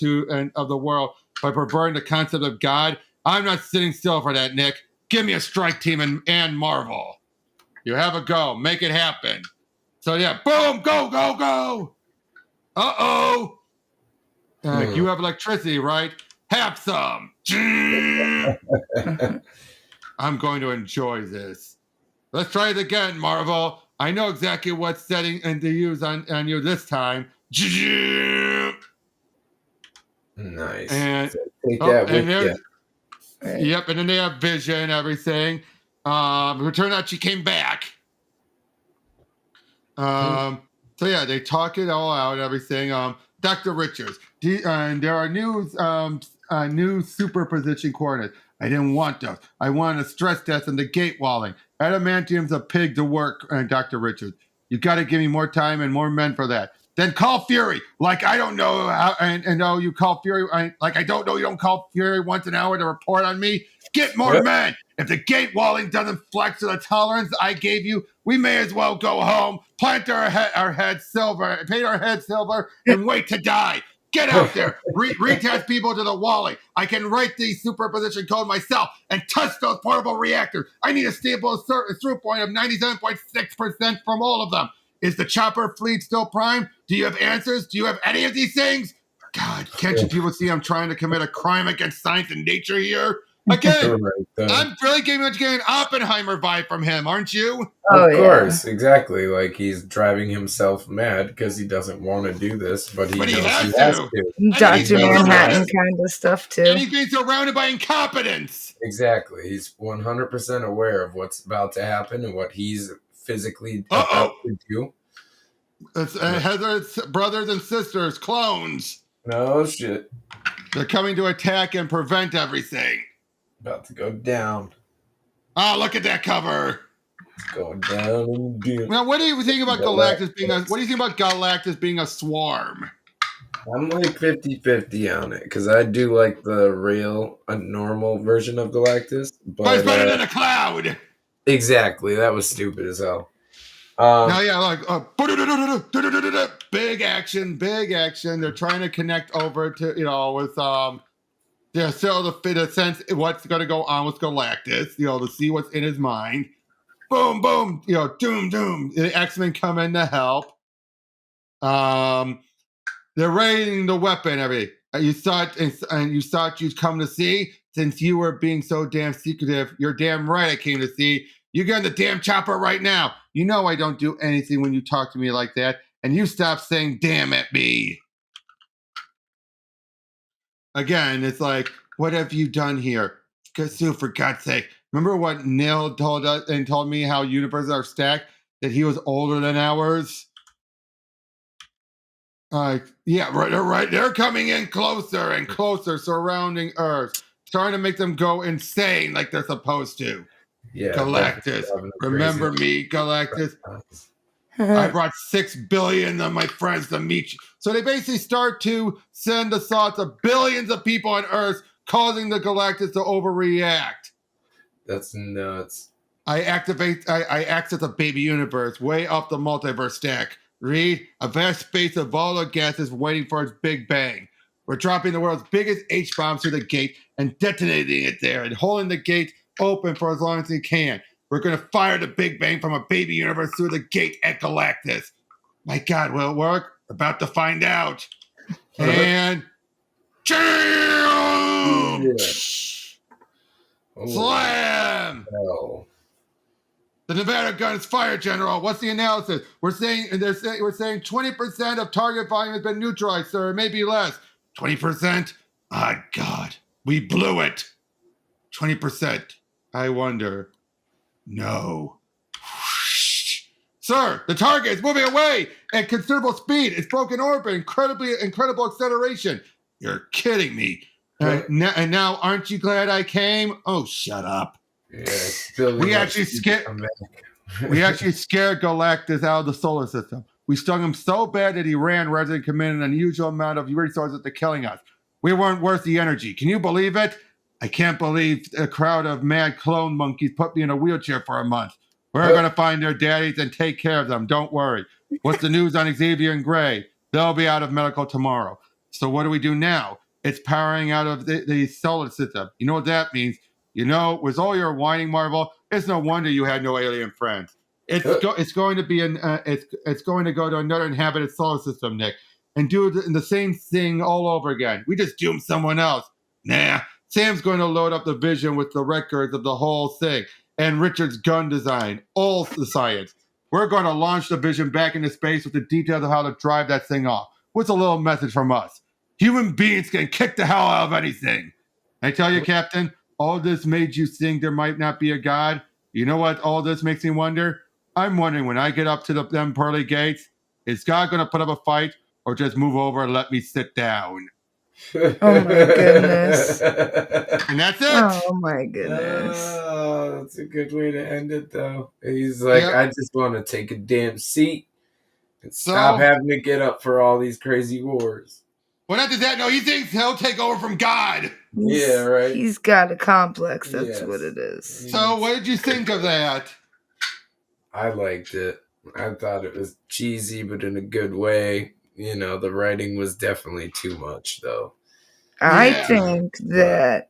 of the world by perverting the concept of God, I'm not sitting still for that, Nick. Give me a strike team and Marvel. You have a go. Make it happen. So yeah, boom, go, go, go. Uh-oh. You have electricity, right? Have some. I'm going to enjoy this. Let's try it again, Marvel. I know exactly what setting and to use on you this time. Nice. And so take that with you. Yep, and then they have Vision and everything. It turned out she came back. So yeah, they talk it all out and everything. Dr. Richards, and there are new superposition coordinates. I didn't want those. I wanted a stress test and the gate walling. Adamantium's a pig to work, Dr. Richards. You got to give me more time and more men for that. Then call Fury. Like I don't know how, and no, you call Fury. Like I don't know. You don't call Fury once an hour to report on me. Get more men. If the gate walling doesn't flex to the tolerance I gave you, we may as well go home, plant our head silver, paint our head silver, and wait to die. Get out there. Retest people to the Wally. I can write the superposition code myself and touch those portable reactors. I need a stable through point of 97.6% from all of them. Is the chopper fleet still primed? Do you have answers? Do you have any of these things? God, can't you people see I'm trying to commit a crime against science and nature here? Again, I'm really getting an Oppenheimer vibe from him, aren't you? Oh, of course, exactly. Like he's driving himself mad because he doesn't want to do this, but he knows he has to. Dr. Manhattan kind of stuff too. And he's being surrounded by incompetence. Exactly. He's 100% aware of what's about to happen and what he's physically about to do. It's Heather's brothers and sisters, clones. No shit. They're coming to attack and prevent everything. About to go down. Oh, look at that cover. It's going down. Now, what do you think about Galactus being what do you think about Galactus being a swarm? I'm like 50-50 on it because I do like the real, normal version of Galactus. But it's better than a cloud. Exactly. That was stupid as hell. Now, yeah, like big action, big action. They're trying to connect over to with so the sense what's going to go on with Galactus, to see what's in his mind. Boom, boom, doom, doom. The X-Men come in to help. They're raiding the weapon. You thought you'd come to see. Since you were being so damn secretive, you're damn right I came to see. You get in the damn chopper right now. You know I don't do anything when you talk to me like that, and you stop saying "damn" at me. Again, it's like, what have you done here? Sue, for God's sake. Remember what Neil told us and told me how universes are stacked? that he was older than ours. Yeah, right. They're coming in closer and closer, surrounding Earth, trying to make them go insane like they're supposed to. Yeah, Galactus, remember me, Galactus? I brought 6 billion of my friends to meet you. So they basically start to send the thoughts of billions of people on Earth, causing the Galactus to overreact. That's nuts. I access a baby universe way up the multiverse stack. Read, a vast space of volatile gases waiting for its big bang. We're dropping the world's biggest H-bomb through the gate and detonating it there and holding the gate open for as long as we can. We're going to fire the big bang from a baby universe through the gate at Galactus. My God, will it work? About to find out. And... Slam! No. The Nevada guns fire, General. What's the analysis? We're saying 20% of target volume has been neutralized, sir. Maybe less. 20%? Ah, God. We blew it. 20%. I wonder. No. Sir, the target is moving away at considerable speed. It's broken orbit, incredible acceleration. You're kidding me. And now, aren't you glad I came? Oh, shut up. Yeah, we actually scared Galactus out of the solar system. We stung him so bad that he ran rather than commit an unusual amount of resources to killing us. We weren't worth the energy. Can you believe it? I can't believe a crowd of mad clone monkeys put me in a wheelchair for a month. We're going to find their daddies and take care of them. Don't worry. What's the news on Xavier and Gray? They'll be out of medical tomorrow. So what do we do now? It's powering out of the solar system. You know what that means? You know, with all your whining, Marvel, it's no wonder you had no alien friends. It's going to be it's going to go to another inhabited solar system, Nick, and do the same thing all over again. We just doomed someone else. Nah, Sam's going to load up the Vision with the records of the whole thing and Richard's gun design, all the science. We're going to launch the Vision back into space with the details of how to drive that thing off. What's a little message from us? Human beings can kick the hell out of anything. I tell you, Captain, all this made you think there might not be a God. You know what all this makes me wonder? I'm wondering when I get up to them pearly gates, is God going to put up a fight or just move over and let me sit down? Oh, my goodness. And that's it. Oh, my goodness. Oh, that's a good way to end it, though. He's like, I just want to take a damn seat and stop having to get up for all these crazy wars. Well, not just that. No, he thinks he'll take over from God. Yeah, right. He's got a complex. That's what it is. So what did you think of that? I liked it. I thought it was cheesy, but in a good way. You know, the writing was definitely too much, though. I think that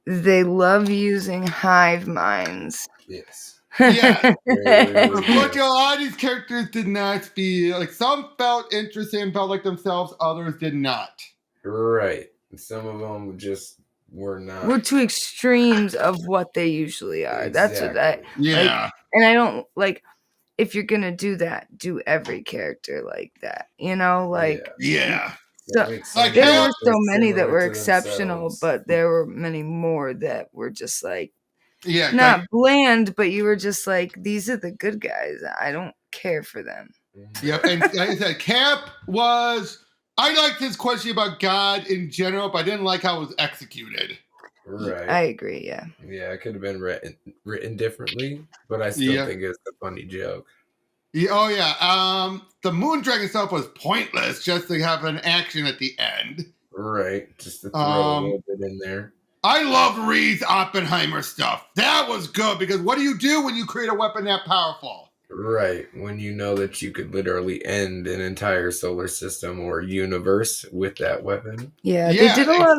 they love using hive minds. Yes. Yeah. But a lot of these characters did not feel like some felt interesting, felt like themselves, others did not. Right. Some of them just were not. We're two extremes of what they usually are. Exactly. That's what I like, and I don't like if you're gonna do that, do every character like that. You know, like So, like there were so many that were exceptional, but there were many more that were just like not bland, but you were just like, these are the good guys. I don't care for them. Yep, and like I said, Cap was. I liked his question about God in general, but I didn't like how it was executed. Right. I agree, yeah. Yeah, it could have been written differently, but I still think it's a funny joke. Yeah, oh, yeah. The Moondragon stuff was pointless just to have an action at the end. Right. Just to throw a little bit in there. I love Reed's Oppenheimer stuff. That was good because what do you do when you create a weapon that powerful? Right. When you know that you could literally end an entire solar system or universe with that weapon. Yeah, they did a lot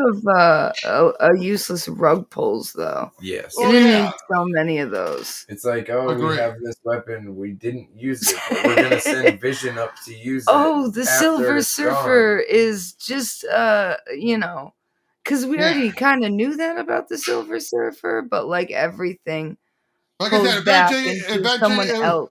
of useless rug pulls, though. Yes. They didn't need so many of those. It's like, we have this weapon. We didn't use it, but we're going to send Vision up to use it. Oh, the Silver Surfer is just, you know, because we already kind of knew that about the Silver Surfer, but like everything like I said, eventually someone else.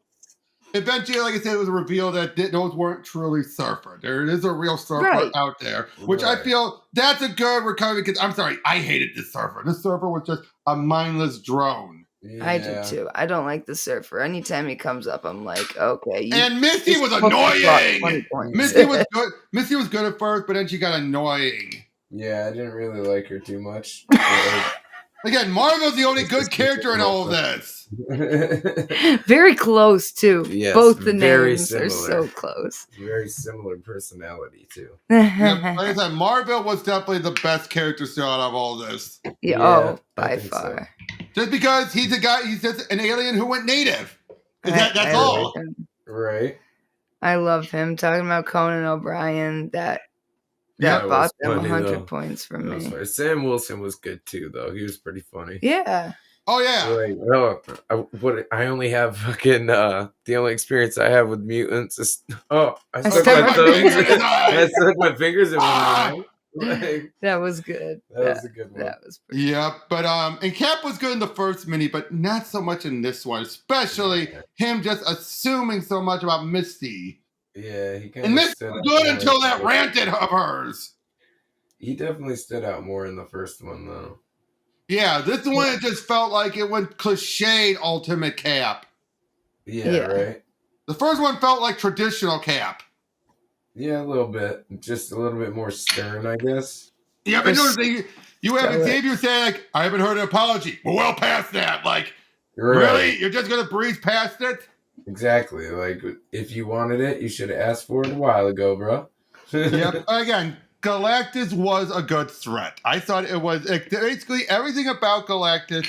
Eventually, like I said, it was revealed that those weren't truly Surfer. There is a real Surfer out there, which I feel that's a good recovery because, I'm sorry, I hated this Surfer. This Surfer was just a mindless drone. Yeah. I do too. I don't like the surfer. Anytime he comes up, I'm like, okay. And Misty was annoying. 20 Misty was good. Misty was good at first, but then she got annoying. Yeah, I didn't really like her too much. Again, Marvel's the only good character in all of this. Very close too. Yes, both the names similar. are so close. Very similar personality too. Like I said, Mahr Vehl was definitely the best character still out of all this. Yeah, by far. So. Just because he's a guy, he's just an alien who went native. That's all. Right. I love him. Talking about Conan O'Brien, that bought them 100 points from me. Sam Wilson was good too, though. He was pretty funny. Yeah. Oh yeah. Like, I only have fucking the only experience I have with mutants is I stuck my fingers in my eye. Like, that was good. That was a good one. That was pretty yeah, but and Cap was good in the first mini, but not so much in this one, especially him just assuming so much about Misty. Yeah, he kind and Misty was good until that ranted of hers. He definitely stood out more in the first one, though. Yeah, this one it just felt like it went cliched Ultimate Cap. Yeah, right. The first one felt like traditional Cap. Yeah, a little bit. Just a little bit more stern, I guess. Yeah, but you have Xavier saying, like, I haven't heard an apology. We're well past that. Like, really? You're just going to breeze past it? Exactly. Like, if you wanted it, you should have asked for it a while ago, bro. Yep. Again, Galactus was a good threat. I thought it was basically everything about Galactus.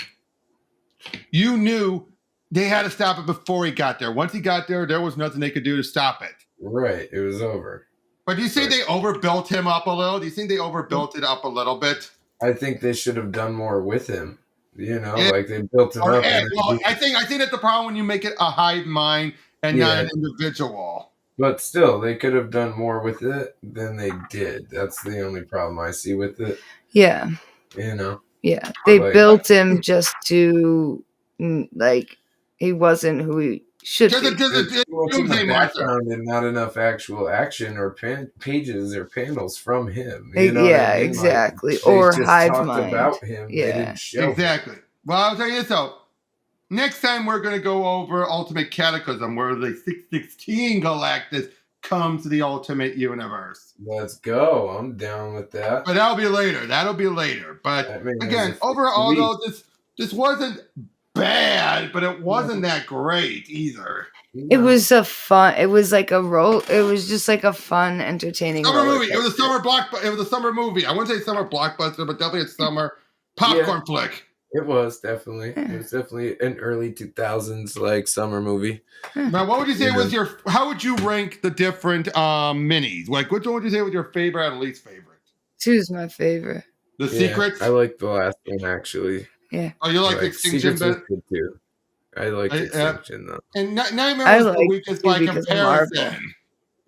You knew they had to stop it before he got there. Once he got there, there was nothing they could do to stop it. Right. It was over. But do you think they overbuilt him up a little? Do you think they overbuilt it up a little bit? I think they should have done more with him. You know, like they built him up. Well, I think that's the problem when you make it a hive mind and not an individual. But still, they could have done more with it than they did. That's the only problem I see with it. Yeah. You know? Yeah. They built him just to, like, he wasn't who he should be. Background and not enough actual action or pages or panels from him. You know exactly. Like, or just hive mind. About him. Yeah, they didn't show exactly. Him. Well, I'll tell you this though. Next time we're going to go over Ultimate Cataclysm, where the 616 Galactus comes to the Ultimate Universe. Let's go. I'm down with that. But that'll be later. But again, overall though, this wasn't bad, but it wasn't that great either. It was a fun. It was like a role. It was just like a fun, entertaining summer movie. It was a summer blockbuster. It was a summer movie. I wouldn't say summer blockbuster, but definitely a summer popcorn flick. It was definitely. It was definitely an early 2000s like summer movie. Now, what would you say was your? How would you rank the different minis? Like, which one would you say was your favorite and least favorite? Two's my favorite. The Secrets. I like the last one actually. Yeah. Oh, you like the Extinction bit? Too. I like Extinction though. And Nightmare was the weakest by comparison.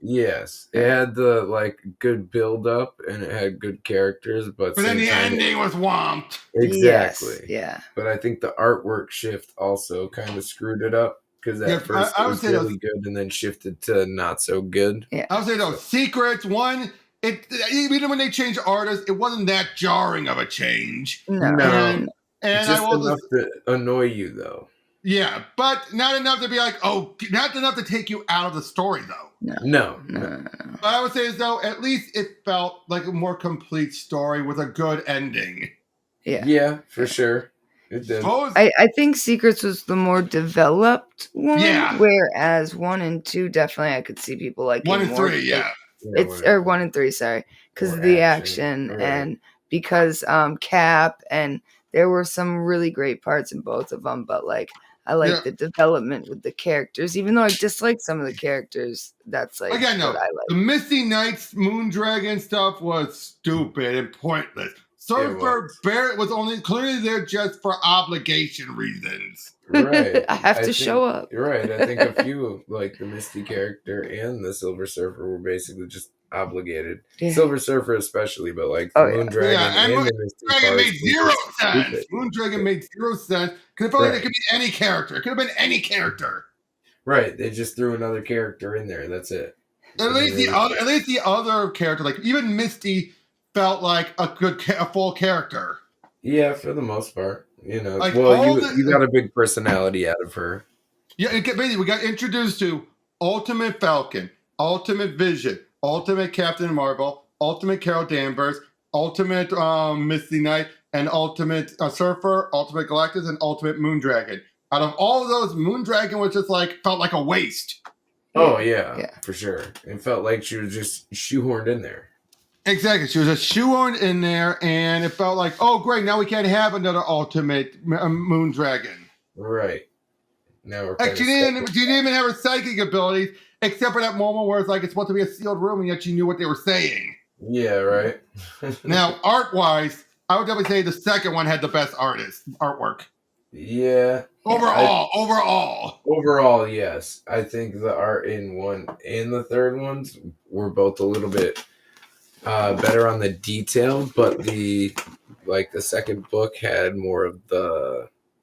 Yes, it had the like good build up and it had good characters, but then the ending was whomped. Exactly. Yes, yeah. But I think the artwork shift also kind of screwed it up because at first it was really good and then shifted to not so good. Yeah. I would say though, Secrets one. Even when they changed artists, it wasn't that jarring of a change. No. And just enough to annoy you though. Yeah, but not enough to be like, not enough to take you out of the story, though. No. But I would say, though, at least it felt like a more complete story with a good ending. Yeah, for sure. It did. I think Secrets was the more developed one. Yeah. Whereas 1 and 2, definitely, I could see people like 1 and 3, yeah. It's 1 and 3, sorry, because of the action and because Cap and there were some really great parts in both of them, but like. I like the development with the characters, even though I dislike some of the characters. That's like again, no. What I like. The Misty Knights Moondragon stuff was stupid and pointless. Surfer Barrett was only clearly there just for obligation reasons. Right, I have to show up. You're right. I think a few like the Misty character and the Silver Surfer were basically just obligated. Yeah. Silver Surfer especially, but like the Moondragon and the Misty Moondragon made zero sense. Moondragon made 0 sense because it felt like it could be any character. It could have been any character. Right. They just threw another character in there. That's it. At least the other character, like even Misty, felt like a full character. Yeah, for the most part. You know, Like, well, you got a big personality out of her. Yeah, basically, we got introduced to Ultimate Falcon, Ultimate Vision, Ultimate Captain Marvel, Ultimate Carol Danvers, Ultimate Misty Knight, and Ultimate Surfer, Ultimate Galactus, and Ultimate Moondragon. Out of all of those, Moondragon was just felt like a waste. Oh, yeah, for sure. It felt like she was just shoehorned in there. Exactly. She was a shoehorned in there, and it felt like, oh, great, now we can't have another Ultimate Moondragon. Right. Now she didn't even have her psychic abilities, except for that moment where it's supposed to be a sealed room, and yet she knew what they were saying. Yeah, right. Now, art-wise, I would definitely say the second one had the best artwork. Yeah. Overall, yes. I think the art in one and the third ones were both a little bit better on the detail, but the second book had more of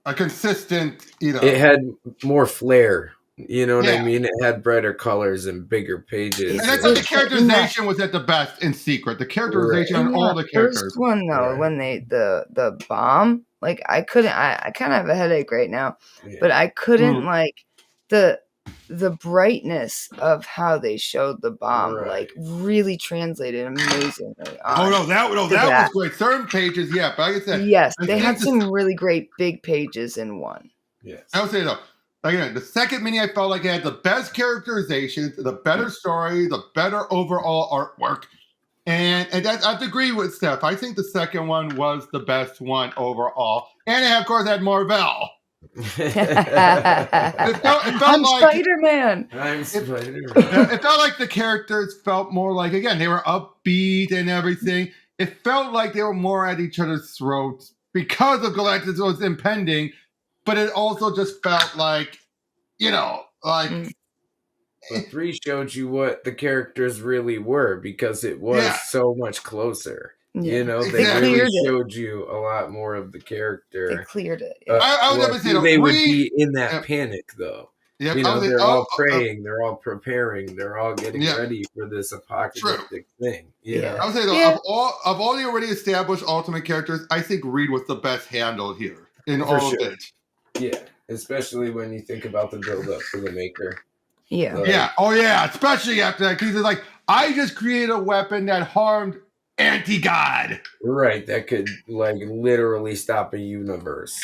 a consistent, it had more flair. You know what I mean? It had brighter colors and bigger pages. And I thought the characterization was at the best in Secret. The characterization on all the characters. First one though, when the bomb, I couldn't. I kind of have a headache right now, but I couldn't the brightness of how they showed the bomb really translated amazingly. That was great. Certain pages, but like I said, yes, they had some really great big pages in one. Yes, I would say though. Again, the second mini, I felt like it had the best characterizations, the better story, the better overall artwork. And that, I have to agree with Steph. I think the second one was the best one overall. And it, of course, had Mahr Vehl. it felt like Spider-Man. I'm Spider-Man. It felt like the characters felt more like, again, they were upbeat and everything. It felt like they were more at each other's throats because of Galactus was impending. But it also just felt like, But 3 showed you what the characters really were because it was so much closer. Yeah. They really showed you a lot more of the character. They cleared it. I would never say they would be in that panic, though. Yep, they're all praying, they're all preparing, they're all getting ready for this apocalyptic thing. Yeah, I would say though, of all the already established Ultimate characters, I think Reed was the best handled here in all of it. Yeah, especially when you think about the build-up for the Maker. Yeah. Especially after that, because it's like, I just created a weapon that harmed anti-God. Right, that could literally stop a universe.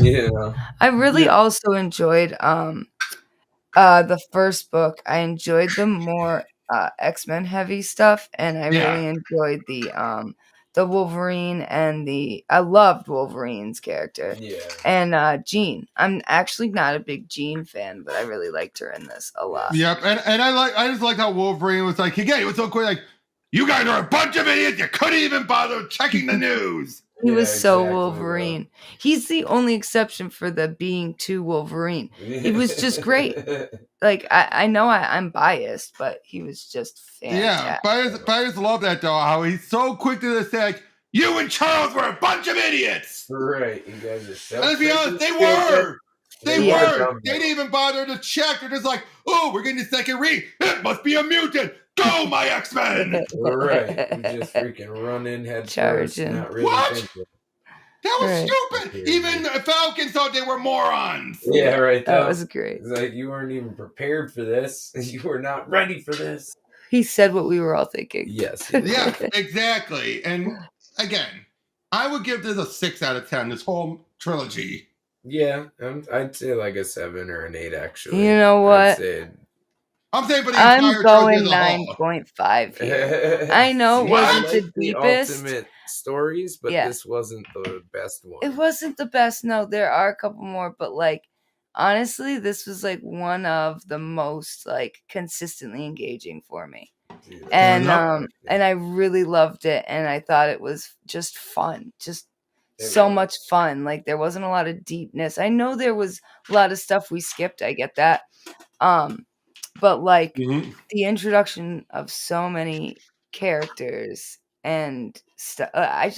Yeah. I really also enjoyed the first book. I enjoyed the more X-Men heavy stuff, and I really enjoyed the Wolverine and I loved Wolverine's character. Yeah. And Jean. I'm actually not a big Jean fan, but I really liked her in this a lot. Yep. And I just liked how Wolverine was like, again, he was so quick, you guys are a bunch of idiots, you couldn't even bother checking the news. He was so Wolverine. He's the only exception for the being too Wolverine. He was just great. I know I'm biased, but he was just fantastic. Yeah, but I just love that though, how he's so quick to just say, you and Charles were a bunch of idiots. Right, you guys are so. Let's be honest, they were. They were. They didn't even bother to check. They're just like, oh, we're getting a second read. It must be a mutant. Go, my X-Men! Right. You just freaking run in head first. Not really thinking. That was stupid. Even Falcons thought they were morons. Yeah, right. That was great. It's like, you weren't even prepared for this. You were not ready for this. He said what we were all thinking. Yes. Yeah, exactly. And again, I would give this a 6 out of 10, this whole trilogy. Yeah, I'd say a 7 or an 8, actually. You know what? I'm saying for the entire going 9.5 here. I know it wasn't the deepest. The ultimate stories, but this wasn't the best one. It wasn't the best. No, there are a couple more, but honestly, this was one of the most consistently engaging for me. And I really loved it, and I thought it was just fun. So much fun. There wasn't a lot of deepness. I know there was a lot of stuff we skipped. I get that. But the introduction of so many characters and stuff, I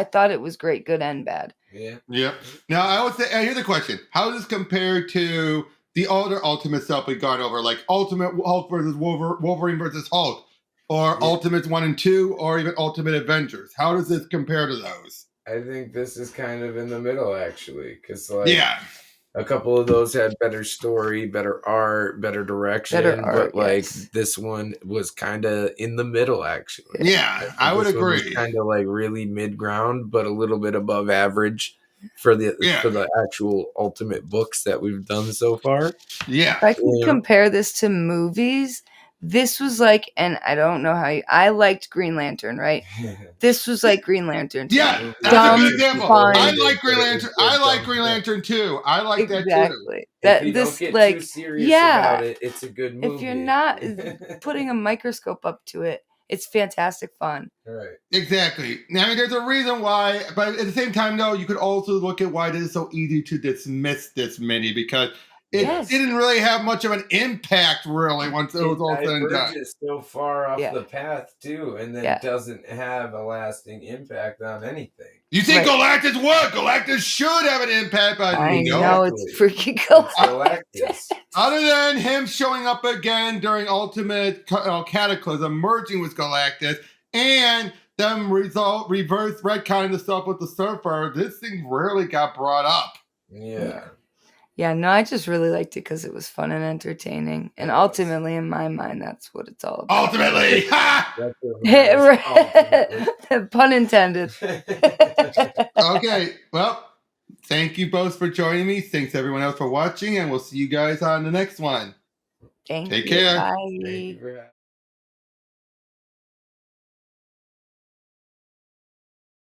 thought it was great, good and bad. Yeah. Yep. Now I would say, here's the question: how does this compare to the other Ultimate stuff we got over, Ultimate Hulk versus Wolverine versus Hulk, or Ultimates 1 and 2, or even Ultimate Avengers? How does this compare to those? I think this is kind of in the middle, actually, because Yeah. a couple of those had better story, better art, better direction, but like this one was kind of in the middle, actually. Yeah, I would agree. Kind of like really mid ground, but a little bit above average for the actual Ultimate books that we've done so far. Yeah, if I could compare this to movies, this was like, and I don't know how I liked Green Lantern, right? This was like Green Lantern. Yeah, that's a good example. I like Green Lantern. I like Green Lantern too. I like that too. Exactly. If you don't get too serious about it, it's a good movie. If you're not putting a microscope up to it, it's fantastic fun. Right. Exactly. I mean, there's a reason why, but at the same time, though, you could also look at why it is so easy to dismiss this mini because it didn't really have much of an impact, really, once it was all said and done. It's so far off the path, too, and then doesn't have a lasting impact on anything. You think Galactus would? Galactus should have an impact, but I know it's freaking Galactus. Other than him showing up again during Ultimate Cataclysm, merging with Galactus, and them reverse retconning the stuff with the Surfer, this thing rarely got brought up. Yeah, no, I just really liked it because it was fun and entertaining. And ultimately, in my mind, that's what it's all about. Ultimately! Pun intended. Okay, well, thank you both for joining me. Thanks everyone else for watching, and we'll see you guys on the next one. Take care. Bye.